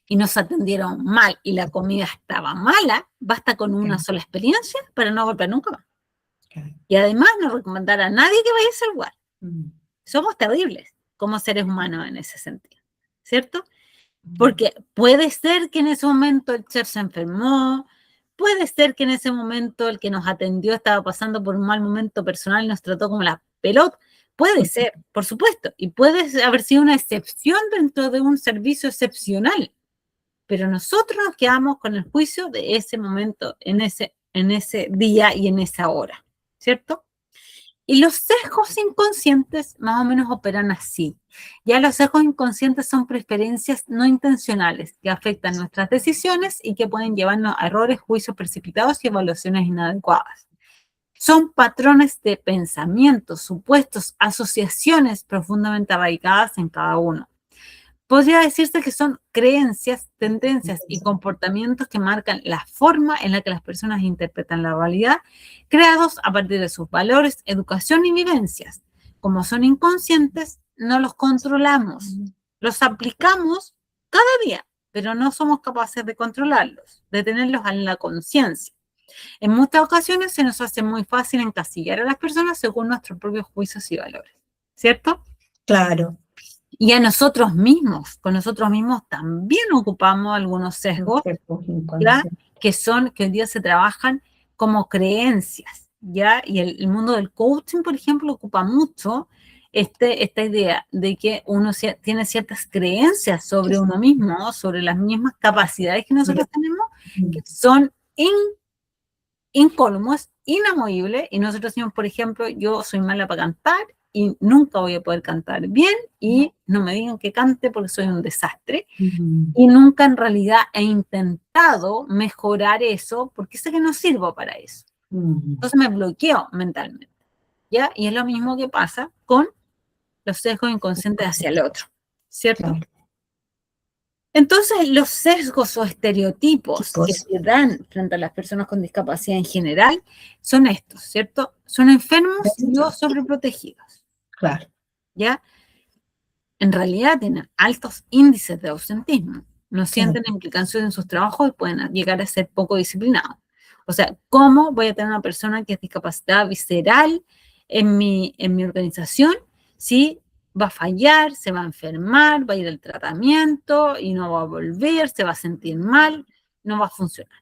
y nos atendieron mal y la comida estaba mala, basta con una sola experiencia para no volver nunca más. Y además no recomendar a nadie que vaya a ese lugar. Somos terribles como seres humanos en ese sentido, ¿cierto? Porque puede ser que en ese momento el chef se enfermó, puede ser que en ese momento el que nos atendió estaba pasando por un mal momento personal y nos trató como la pelota. Puede ser, por supuesto, y puede haber sido una excepción dentro de un servicio excepcional. Pero nosotros nos quedamos con el juicio de ese momento, en ese día y en esa hora, ¿cierto? Y los sesgos inconscientes más o menos operan así. Ya los sesgos inconscientes son preferencias no intencionales que afectan nuestras decisiones y que pueden llevarnos a errores, juicios precipitados y evaluaciones inadecuadas. Son patrones de pensamiento, supuestos, asociaciones profundamente arraigadas en cada uno. Podría decirse que son creencias, tendencias y comportamientos que marcan la forma en la que las personas interpretan la realidad, creados a partir de sus valores, educación y vivencias. Como son inconscientes, no los controlamos, los aplicamos cada día, pero no somos capaces de controlarlos, de tenerlos en la conciencia. En muchas ocasiones se nos hace muy fácil encasillar a las personas según nuestros propios juicios y valores, ¿cierto? Claro. Y a nosotros mismos, con nosotros mismos también ocupamos algunos sesgos, ¿ya? Que hoy día se trabajan como creencias, ¿ya? Y el mundo del coaching, por ejemplo, ocupa mucho esta idea de que uno tiene ciertas creencias sobre uno mismo, sobre las mismas capacidades que nosotros tenemos, que son incólumes, inamovibles, y nosotros decimos, por ejemplo, yo soy mala para cantar, y nunca voy a poder cantar bien, y no me digan que cante porque soy un desastre, y nunca en realidad he intentado mejorar eso porque sé que no sirvo para eso. Entonces me bloqueo mentalmente, ¿ya? Y es lo mismo que pasa con los sesgos inconscientes hacia el otro, ¿cierto? Entonces, los sesgos o estereotipos que se dan frente a las personas con discapacidad en general son estos, ¿cierto? Son enfermos y o sobreprotegidos. Claro. ¿Ya? En realidad tienen altos índices de ausentismo, no sienten implicación en sus trabajos y pueden llegar a ser poco disciplinados. O sea, ¿cómo voy a tener una persona que es discapacidad visceral en mi organización si va a fallar, se va a enfermar, va a ir al tratamiento y no va a volver, se va a sentir mal, no va a funcionar.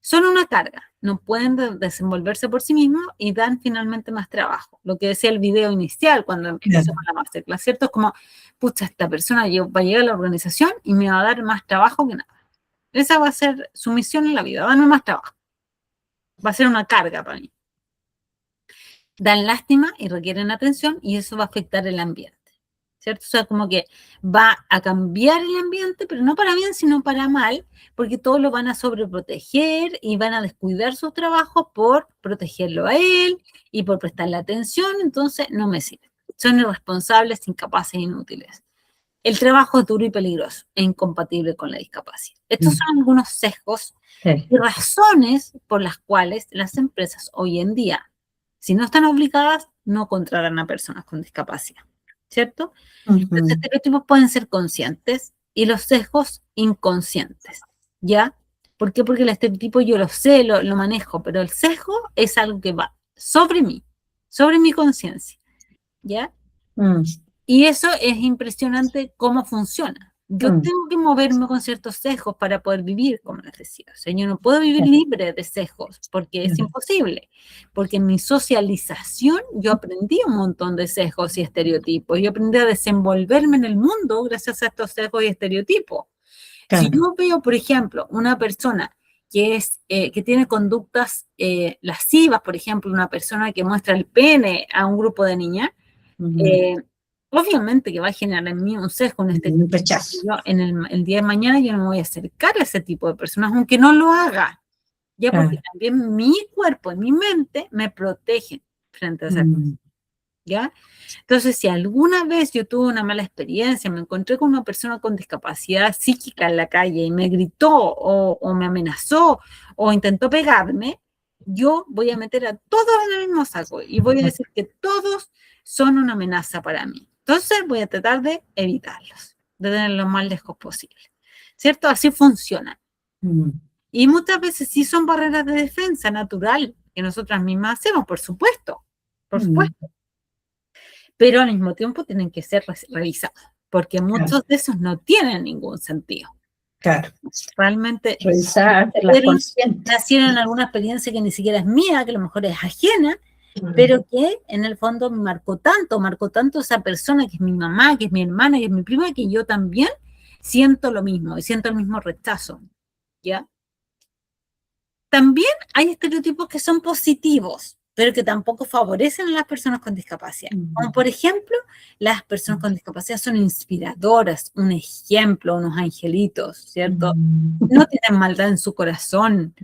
Son una carga, no pueden desenvolverse por sí mismos y dan finalmente más trabajo. Lo que decía el video inicial cuando empezó con la masterclass, ¿cierto? Es como, pucha, esta persona va a llegar a la organización y me va a dar más trabajo que nada. Esa va a ser su misión en la vida, darme más trabajo. Va a ser una carga para mí. Dan lástima y requieren atención y eso va a afectar el ambiente, ¿cierto? O sea, como que va a cambiar el ambiente, pero no para bien, sino para mal, porque todos lo van a sobreproteger y van a descuidar sus trabajos por protegerlo a él y por prestarle atención, entonces no me sirve. Son irresponsables, incapaces e inútiles. El trabajo es duro y peligroso e incompatible con la discapacidad. Estos son algunos sesgos y razones por las cuales las empresas hoy en día, si no están obligadas, no contratan a personas con discapacidad, ¿cierto? Los estereotipos pueden ser conscientes y los sesgos inconscientes, ¿ya? ¿Por qué? Porque el estereotipo yo lo sé, lo manejo, pero el sesgo es algo que va sobre mí, sobre mi conciencia, ¿ya? Y eso es impresionante cómo funciona. Yo tengo que moverme con ciertos sesgos para poder vivir, como les decía. O sea, yo no puedo vivir libre de sesgos porque es imposible. Porque en mi socialización yo aprendí un montón de sesgos y estereotipos. Yo aprendí a desenvolverme en el mundo gracias a estos sesgos y estereotipos. Claro. Si yo veo, por ejemplo, una persona que tiene conductas lascivas, por ejemplo, una persona que muestra el pene a un grupo de niñas, obviamente que va a generar en mí un sesgo, un rechazo. El día de mañana yo no me voy a acercar a ese tipo de personas, aunque no lo haga, ya porque también mi cuerpo y mi mente me protegen frente a esa cosa, ¿ya? Entonces, si alguna vez yo tuve una mala experiencia, me encontré con una persona con discapacidad psíquica en la calle y me gritó o me amenazó o intentó pegarme, yo voy a meter a todos en el mismo saco y voy a decir que todos son una amenaza para mí. Entonces voy a tratar de evitarlos, de tenerlos lo más lejos posible, ¿cierto? Así funciona. Y muchas veces sí son barreras de defensa natural que nosotras mismas hacemos, por supuesto, pero al mismo tiempo tienen que ser revisados, porque muchos de esos no tienen ningún sentido. Claro. Realmente nacieron en alguna experiencia que ni siquiera es mía, que a lo mejor es ajena, pero que en el fondo me marcó tanto esa persona que es mi mamá, que es mi hermana, que es mi prima, que yo también siento lo mismo y siento el mismo rechazo, ¿ya? También hay estereotipos que son positivos, pero que tampoco favorecen a las personas con discapacidad. Como por ejemplo, las personas con discapacidad son inspiradoras, un ejemplo, unos angelitos, ¿cierto? No tienen maldad en su corazón,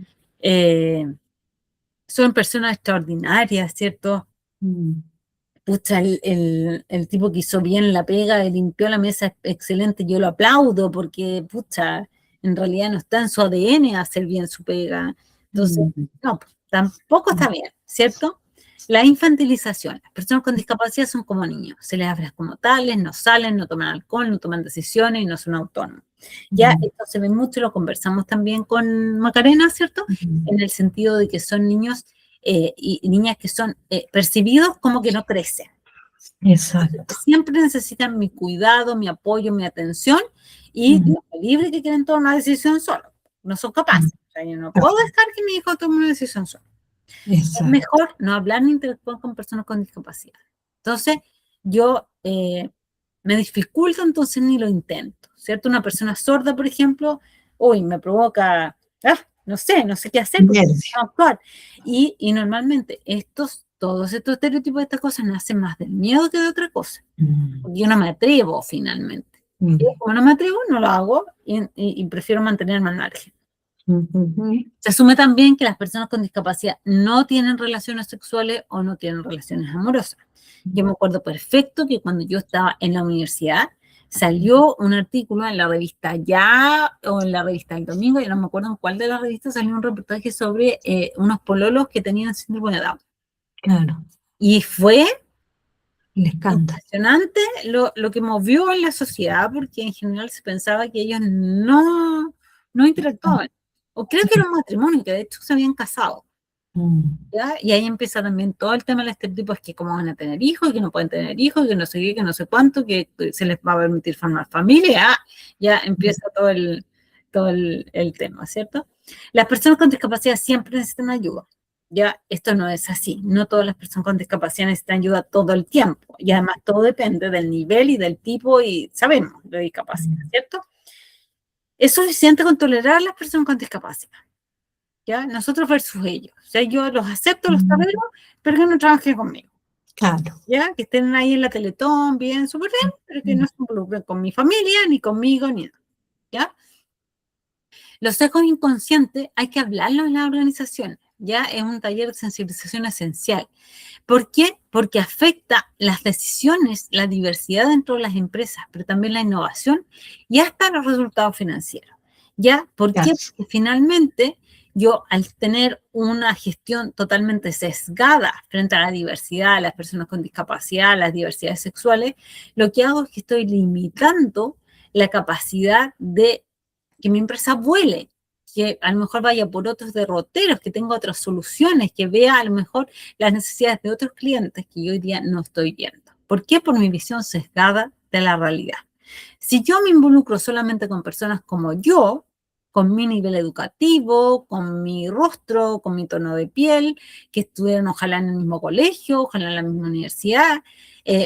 son personas extraordinarias, ¿cierto? Pucha, el tipo que hizo bien la pega, limpió la mesa, excelente, yo lo aplaudo porque, pucha, en realidad no está en su ADN hacer bien su pega. Entonces, no, tampoco está bien, ¿cierto? La infantilización. Las personas con discapacidad son como niños, se les habla como tales, no salen, no toman alcohol, no toman decisiones y no son autónomos. Ya esto se ve mucho, lo conversamos también con Macarena, ¿cierto? En el sentido de que son niños y niñas que son percibidos como que no crecen. Exacto. Siempre necesitan mi cuidado, mi apoyo, mi atención y lo libre que quieren tomar una decisión solo. No son capaces. O sea, yo no puedo dejar que mi hijo tome una decisión solo. Exacto. Es mejor no hablar ni interactuar con personas con discapacidad. Entonces, yo me dificulto, entonces ni lo intento, ¿cierto? Una persona sorda, por ejemplo, hoy me provoca, no sé qué hacer, porque no sé actuar. Y normalmente todos estos estereotipos de estas cosas nacen más del miedo que de otra cosa. Yo no me atrevo finalmente. Y como no me atrevo, no lo hago y prefiero mantenerme al margen. Se asume también que las personas con discapacidad no tienen relaciones sexuales o no tienen relaciones amorosas. Yo me acuerdo perfecto que cuando yo estaba en la universidad salió un artículo en la revista Ya o en la revista El Domingo, yo no me acuerdo en cuál de las revistas, salió un reportaje sobre unos pololos que tenían síndrome de Down. Claro. Y fue impresionante lo que movió en la sociedad, porque en general se pensaba que ellos no interactuaban. O creo que era un matrimonio, que de hecho se habían casado. ¿ya? Y ahí empieza también todo el tema del estereotipo, es que cómo van a tener hijos, que no pueden tener hijos, que no sé qué, que no sé cuánto, que se les va a permitir formar familia, ya empieza todo el tema, ¿cierto? Las personas con discapacidad siempre necesitan ayuda, ya esto no es así, no todas las personas con discapacidad necesitan ayuda todo el tiempo, y además todo depende del nivel y del tipo, y sabemos, de discapacidad, ¿cierto? Es suficiente con tolerar a las personas con discapacidad, ¿ya? Nosotros versus ellos. O sea, yo los acepto, los tolero, pero que no trabajen conmigo. Claro. ¿Ya? Que estén ahí en la Teletón, bien, súper bien, pero que no se involucren con mi familia, ni conmigo, ni nada. ¿Ya? Los sesgos inconscientes hay que hablarlos en la organización. ¿Ya? Es un taller de sensibilización esencial. ¿Por qué? Porque afecta las decisiones, la diversidad dentro de las empresas, pero también la innovación y hasta los resultados financieros. ¿Ya? ¿Por qué? Porque finalmente yo, al tener una gestión totalmente sesgada frente a la diversidad, a las personas con discapacidad, a las diversidades sexuales, lo que hago es que estoy limitando la capacidad de que mi empresa vuele, que a lo mejor vaya por otros derroteros, que tenga otras soluciones, que vea a lo mejor las necesidades de otros clientes que yo hoy día no estoy viendo. ¿Por qué? Por mi visión sesgada de la realidad. Si yo me involucro solamente con personas como yo, con mi nivel educativo, con mi rostro, con mi tono de piel, que estuvieran ojalá en el mismo colegio, ojalá en la misma universidad,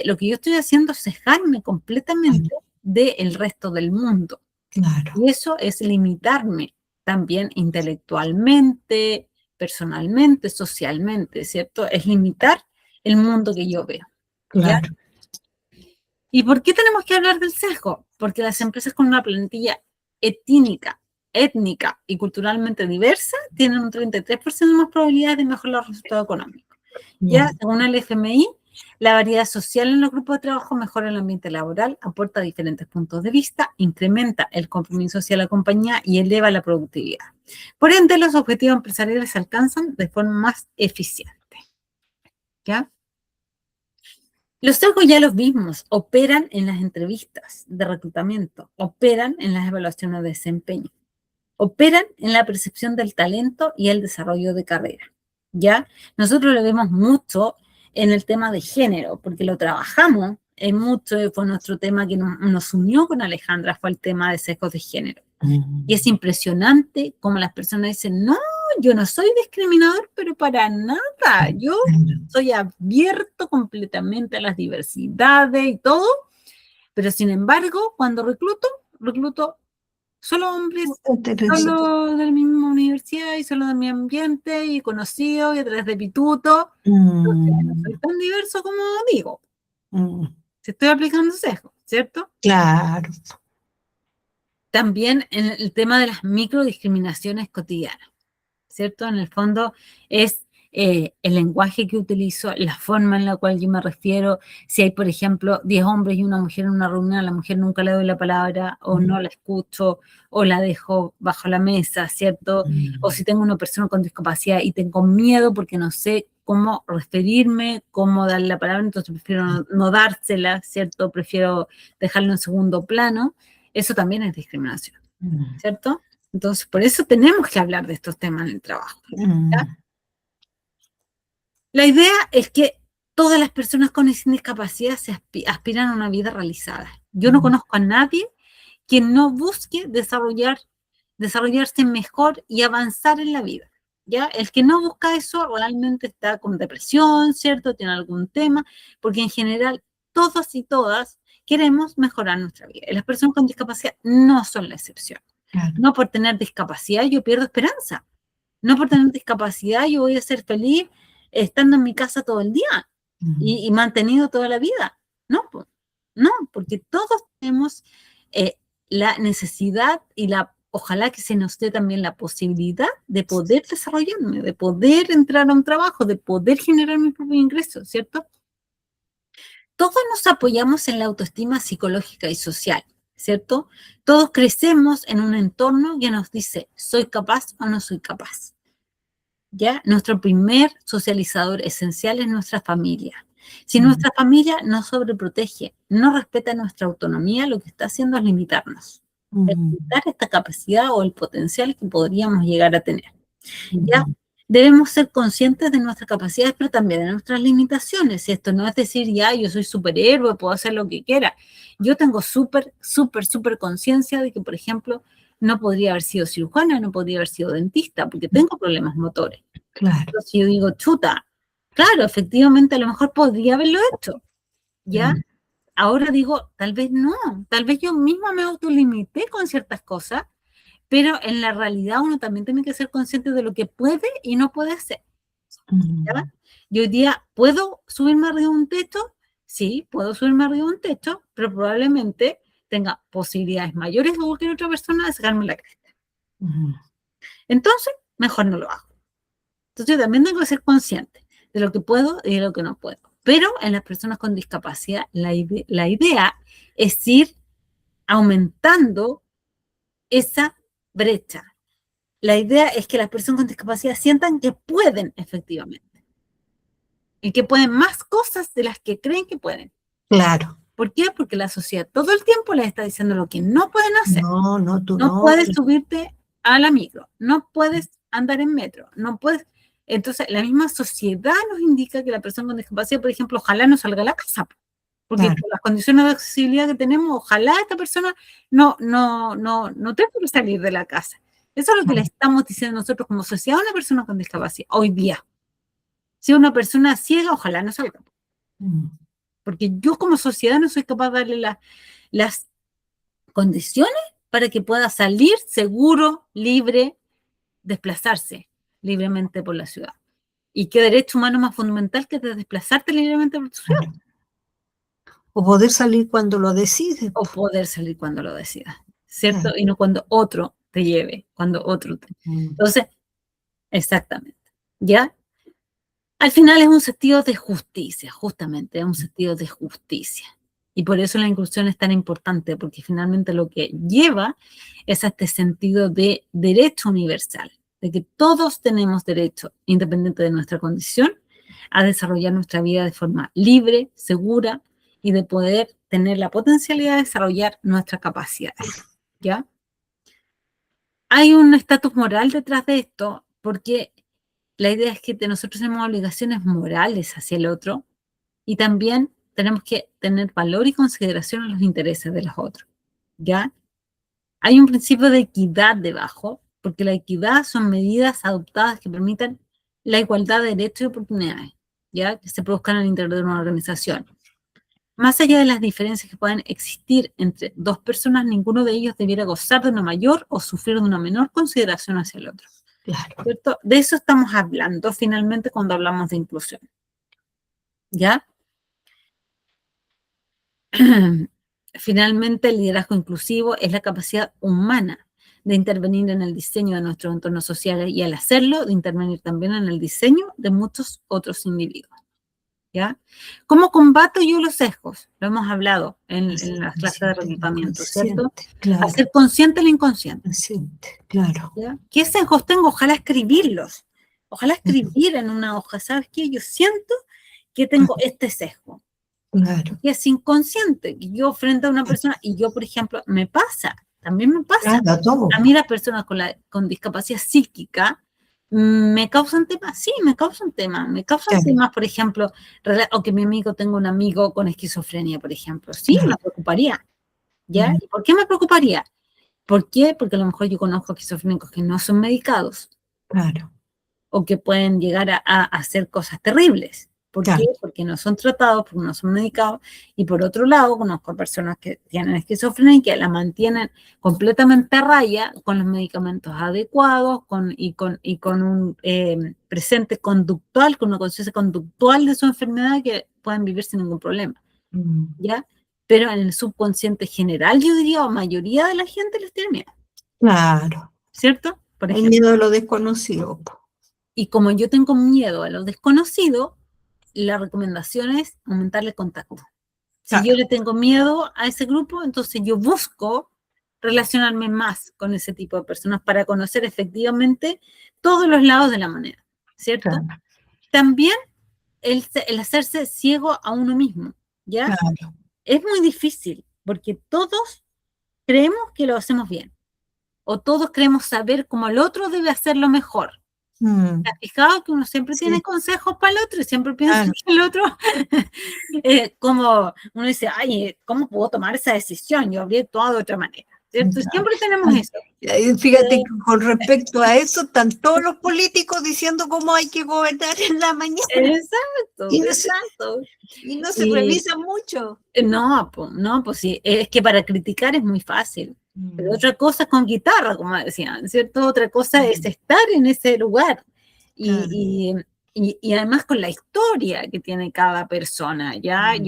lo que yo estoy haciendo es sesgarme completamente del resto del mundo. Claro. Y eso es limitarme también intelectualmente, personalmente, socialmente, ¿cierto? Es limitar el mundo que yo veo. Claro. ¿Ya? ¿Y por qué tenemos que hablar del sesgo? Porque las empresas con una plantilla étnica y culturalmente diversa tienen un 33% más probabilidades de mejorar los resultados económicos. Ya, según el FMI, la variedad social en los grupos de trabajo mejora el ambiente laboral, aporta diferentes puntos de vista, incrementa el compromiso hacia la compañía y eleva la productividad. Por ende, los objetivos empresariales se alcanzan de forma más eficiente. ¿Ya? Los sesgos ya los vimos, operan en las entrevistas de reclutamiento, operan en las evaluaciones de desempeño, operan en la percepción del talento y el desarrollo de carrera. ¿Ya? Nosotros lo vemos mucho en el tema de género, porque lo trabajamos en mucho, fue nuestro tema que nos unió con Alejandra, fue el tema de sesgos de género. Y es impresionante cómo las personas dicen, no, yo no soy discriminador, pero para nada, yo soy abierto completamente a las diversidades y todo, pero sin embargo, cuando recluto solo hombres, solo de la misma universidad y solo de mi ambiente y conocido y a través de pituto. Entonces, no soy tan diverso como digo. Se estoy aplicando sesgo, ¿cierto? Claro. También en el tema de las microdiscriminaciones cotidianas, ¿cierto? En el fondo es el lenguaje que utilizo, la forma en la cual yo me refiero. Si hay, por ejemplo, 10 hombres y una mujer en una reunión, a la mujer nunca le doy la palabra, o no la escucho, o la dejo bajo la mesa, ¿cierto? O si tengo una persona con discapacidad y tengo miedo porque no sé cómo referirme, cómo darle la palabra, entonces prefiero no dársela, ¿cierto? Prefiero dejarlo en segundo plano. Eso también es discriminación, ¿cierto? Entonces, por eso tenemos que hablar de estos temas en el trabajo. ¿Ya? La idea es que todas las personas con discapacidad se aspiran a una vida realizada. Yo no conozco a nadie que no busque desarrollarse mejor y avanzar en la vida. ¿Ya? El que no busca eso realmente está con depresión, ¿cierto? Tiene algún tema, porque en general todos y todas queremos mejorar nuestra vida. Y las personas con discapacidad no son la excepción. Claro. No por tener discapacidad yo pierdo esperanza. No por tener discapacidad yo voy a ser feliz estando en mi casa todo el día y mantenido toda la vida. No, porque todos tenemos la necesidad y ojalá que se nos dé también la posibilidad de poder desarrollarme, de poder entrar a un trabajo, de poder generar mis propios ingresos, ¿cierto? Todos nos apoyamos en la autoestima psicológica y social, ¿cierto? Todos crecemos en un entorno que nos dice, ¿soy capaz o no soy capaz? ¿Ya? Nuestro primer socializador esencial es nuestra familia. Si nuestra familia nos sobreprotege, no respeta nuestra autonomía, lo que está haciendo es limitarnos. Limitar esta capacidad o el potencial que podríamos llegar a tener. ¿Ya? debemos ser conscientes de nuestras capacidades, pero también de nuestras limitaciones. Esto no es decir, ya, yo soy superhéroe, puedo hacer lo que quiera. Yo tengo súper conciencia de que, por ejemplo, no podría haber sido cirujana, no podría haber sido dentista, porque tengo problemas motores. Claro. Entonces yo digo, chuta, claro, efectivamente, a lo mejor podría haberlo hecho, ¿ya? Ahora digo, tal vez no, tal vez yo misma me autolimité con ciertas cosas, pero en la realidad uno también tiene que ser consciente de lo que puede y no puede hacer, ¿ya? Yo hoy día, ¿puedo subirme arriba de un techo? Sí, puedo subirme arriba de un techo, pero probablemente tenga posibilidades mayores que cualquier otra persona de sacarme la cresta. Entonces, mejor no lo hago. Entonces, yo también tengo que ser consciente de lo que puedo y de lo que no puedo. Pero en las personas con discapacidad, la idea es ir aumentando esa brecha. La idea es que las personas con discapacidad sientan que pueden efectivamente. Y que pueden más cosas de las que creen que pueden. Claro. ¿Por qué? Porque la sociedad todo el tiempo les está diciendo lo que no pueden hacer. No, tú no puedes subirte a la micro, no puedes andar en metro, no puedes. Entonces, la misma sociedad nos indica que la persona con discapacidad, por ejemplo, ojalá no salga a la casa, porque Claro. por las condiciones de accesibilidad que tenemos, ojalá esta persona no tenga que salir de la casa. Eso es lo que le estamos diciendo nosotros como sociedad a una persona con discapacidad hoy día. Si una persona ciega, ojalá no salga. Porque yo como sociedad no soy capaz de darle las condiciones para que pueda salir seguro, libre, desplazarse libremente por la ciudad. ¿Y qué derecho humano más fundamental que de desplazarte libremente por tu ciudad? O poder salir cuando lo decides. O poder salir cuando lo decidas, ¿cierto? Y no cuando otro te lleve, cuando otro te... Entonces, exactamente, ¿ya? Al final es un sentido de justicia, justamente, es un sentido de justicia. Y por eso la inclusión es tan importante, porque finalmente lo que lleva es a este sentido de derecho universal, de que todos tenemos derecho, independiente de nuestra condición, a desarrollar nuestra vida de forma libre, segura y de poder tener la potencialidad de desarrollar nuestras capacidades, ¿ya? Hay un estatus moral detrás de esto, porque la idea es que nosotros tenemos obligaciones morales hacia el otro y también tenemos que tener valor y consideración a los intereses de los otros, ¿ya? Hay un principio de equidad debajo, porque la equidad son medidas adoptadas que permitan la igualdad de derechos y oportunidades, ¿ya? Que se produzcan al interior de una organización. Más allá de las diferencias que puedan existir entre dos personas, ninguno de ellos debiera gozar de una mayor o sufrir de una menor consideración hacia el otro. Claro. ¿Cierto? De eso estamos hablando finalmente cuando hablamos de inclusión. ¿Ya? Finalmente, el liderazgo inclusivo es la capacidad humana de intervenir en el diseño de nuestros entornos sociales y al hacerlo, de intervenir también en el diseño de muchos otros individuos. ¿Ya? ¿Cómo combato yo los sesgos? Lo hemos hablado en las clases de reclutamiento, ¿cierto? Claro. Hacer consciente el inconsciente. Consciente, claro. ¿Ya? ¿Qué sesgos tengo? Ojalá escribirlos. Ojalá escribir en una hoja. ¿Sabes qué? Yo siento que tengo este sesgo. Claro. Y es inconsciente. Yo frente a una persona, y yo, por ejemplo, me pasa, también me pasa. Claro, todo. A mí las personas con discapacidad psíquica me causan temas, sí, me causan temas. Me causan temas, por ejemplo, o que mi amigo tenga un amigo con esquizofrenia, por ejemplo. Sí, me preocuparía. ¿Ya? ¿Y por qué me preocuparía? ¿Por qué? Porque a lo mejor yo conozco esquizofrénicos que no son medicados. Claro. O que pueden llegar a hacer cosas terribles. ¿Por qué? Porque no son tratados, porque no son medicados. Y por otro lado, conozco personas que tienen esquizofrenia y que la mantienen completamente a raya con los medicamentos adecuados y con un presente conductual, con una conciencia conductual de su enfermedad que pueden vivir sin ningún problema. ¿Ya? Pero en el subconsciente general, yo diría, la mayoría de la gente les tiene miedo. Claro. ¿Cierto? Por ejemplo. El miedo a lo desconocido. Y como yo tengo miedo a lo desconocido, la recomendación es aumentarle contacto. Si yo le tengo miedo a ese grupo, entonces yo busco relacionarme más con ese tipo de personas para conocer efectivamente todos los lados de la moneda, ¿cierto? Claro. También el hacerse ciego a uno mismo, ¿ya? Claro. Es muy difícil, porque todos creemos que lo hacemos bien, o todos creemos saber cómo el otro debe hacerlo mejor, Mm, ¿Te has fijado que uno siempre sí, tiene consejos para el otro y siempre piensa claro. que el otro, como uno dice, ay, ¿cómo puedo tomar esa decisión? Yo habría actuado de otra manera, ¿cierto? Y Ya. siempre tenemos eso. Fíjate Eh, que con respecto a eso, están todos los políticos diciendo cómo hay que gobernar en la mañana Exacto, y no se, exacto. y no se Y revisan mucho. no, pues sí, es que para criticar es muy fácil. Pero Mm, otra cosa es con guitarra, como decían, ¿cierto? Otra cosa es estar en ese lugar. claro. Y además con la historia que tiene cada persona, ¿ya? Mm,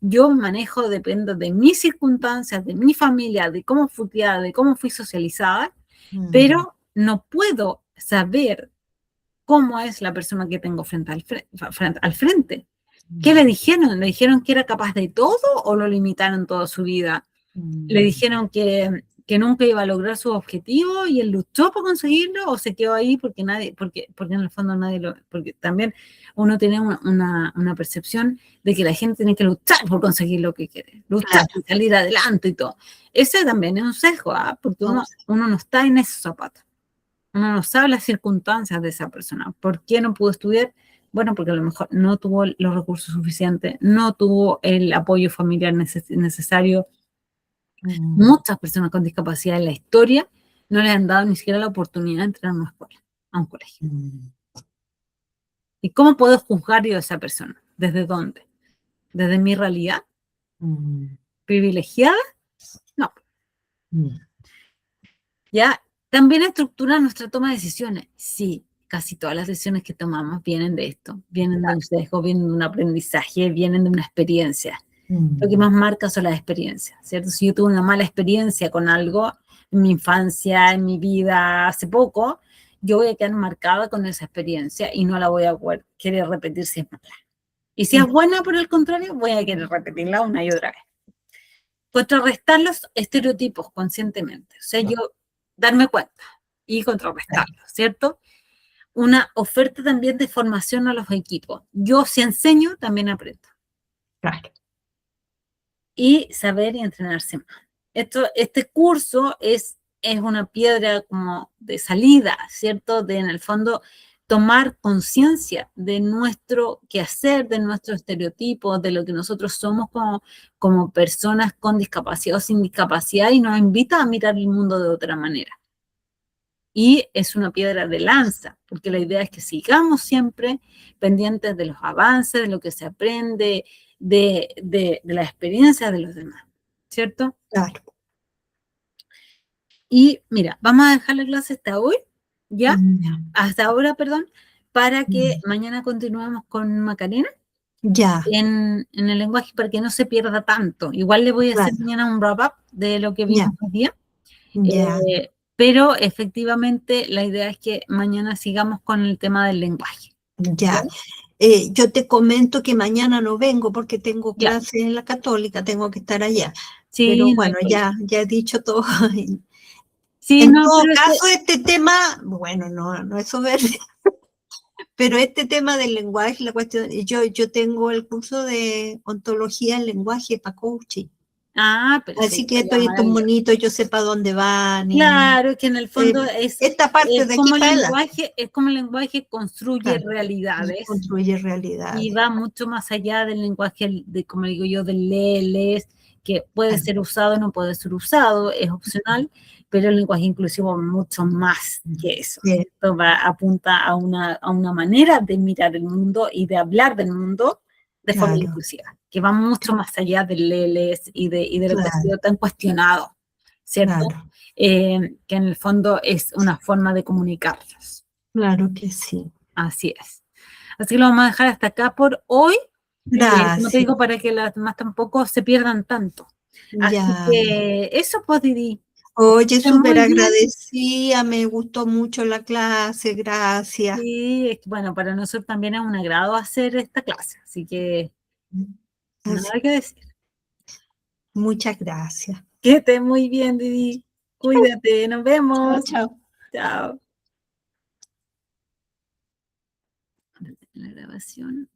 Yo manejo, dependo de mis circunstancias, de mi familia, de cómo fui criada, de cómo fui socializada, mm, pero no puedo saber cómo es la persona que tengo frente al frente. ¿Qué le mm, dijeron? ¿Le dijeron que era capaz de todo o lo limitaron toda su vida? ¿Le mm. dijeron que nunca iba a lograr su objetivo y él luchó por conseguirlo o se quedó ahí porque nadie, porque en el fondo nadie lo, porque también uno tiene una percepción de que la gente tiene que luchar por conseguir lo que quiere, luchar Claro. y salir adelante y todo. Ese también es un sesgo, ¿ah? Porque No, uno no está en esos zapatos. Uno no sabe las circunstancias de esa persona. ¿Por qué no pudo estudiar? Bueno, porque a lo mejor no tuvo los recursos suficientes, no tuvo el apoyo familiar necesario. mm, Muchas personas con discapacidad en la historia no les han dado ni siquiera la oportunidad de entrar a una escuela, a un colegio. mm, ¿Y cómo puedo juzgar yo a esa persona? ¿Desde dónde? ¿Desde mi realidad mm, privilegiada? No. mm. ¿Ya? También estructura nuestra toma de decisiones. Sí, casi todas las decisiones que tomamos vienen de esto, vienen de un sesgo, vienen de un aprendizaje, vienen de una experiencia. Lo que más marca son las experiencias, ¿cierto? Si yo tuve una mala experiencia con algo en mi infancia, en mi vida, hace poco, yo voy a quedar marcada con esa experiencia y no la voy a querer repetir si es mala. Y si es buena, por el contrario, voy a querer repetirla una y otra vez. Contrarrestar los estereotipos conscientemente. O sea, yo darme cuenta y contrarrestarlos, ¿cierto? Una oferta también de formación a los equipos. Yo si enseño, también aprendo. Claro. Y saber y entrenarse más. Este curso es una piedra como de salida, ¿cierto? De en el fondo tomar conciencia de nuestro quehacer, de nuestro estereotipo, de lo que nosotros somos como personas con discapacidad o sin discapacidad y nos invita a mirar el mundo de otra manera. Y es una piedra de lanza, porque la idea es que sigamos siempre pendientes de los avances, de lo que se aprende, de la experiencia de los demás, ¿cierto? Claro. Y mira, vamos a dejar la clase hasta hoy, ¿ya? Ya. Hasta ahora, perdón, para que Mm. mañana continuemos con Macarena Ya, en el lenguaje para que no se pierda tanto. Igual le voy a hacer claro. mañana un wrap-up de lo que Ya, vimos hoy día. ya, Pero efectivamente la idea es que mañana sigamos con el tema del lenguaje. ¿Ya? ya. Yo te comento que mañana no vengo porque tengo Ya. clase en la Católica, tengo que estar allá. Sí, Pero no hay bueno, problema. ya he dicho todo. Sí, En no, todo pero es caso, este tema, bueno, no es soberbia, pero este tema del lenguaje, la cuestión, yo tengo el curso de ontología en lenguaje para coaching. Así perfecto, que ya, estos maravilloso. monitos, yo sé para dónde van y Claro, que en el fondo esta parte de aquí para adelante. es como el lenguaje construye Claro, realidades construye y realidades. va mucho más allá del lenguaje, de, como digo yo, del lees, que puede Claro, ser usado, no puede ser usado, es opcional, pero el lenguaje inclusivo va mucho más que eso. sí, Esto apunta a una manera de mirar el mundo y de hablar del mundo de forma claro, inclusiva, que va mucho más allá del lees y de lo que ha claro, sido tan cuestionado, ¿cierto? claro, Que en el fondo es una forma de comunicarnos. claro que sí. Así es. Así que lo vamos a dejar hasta acá por hoy. Como te Gracias. digo, para que las demás tampoco se pierdan tanto. Así Ya. que eso, pues, Didi. Oye, Esté súper muy bien. agradecida, me gustó mucho la clase, gracias. Sí, bueno, para nosotros también es un agrado hacer esta clase. Así que nada Así, que decir. muchas gracias. Que esté muy bien, Didi. Cuídate, nos Chao, vemos. chao. Chao. La grabación.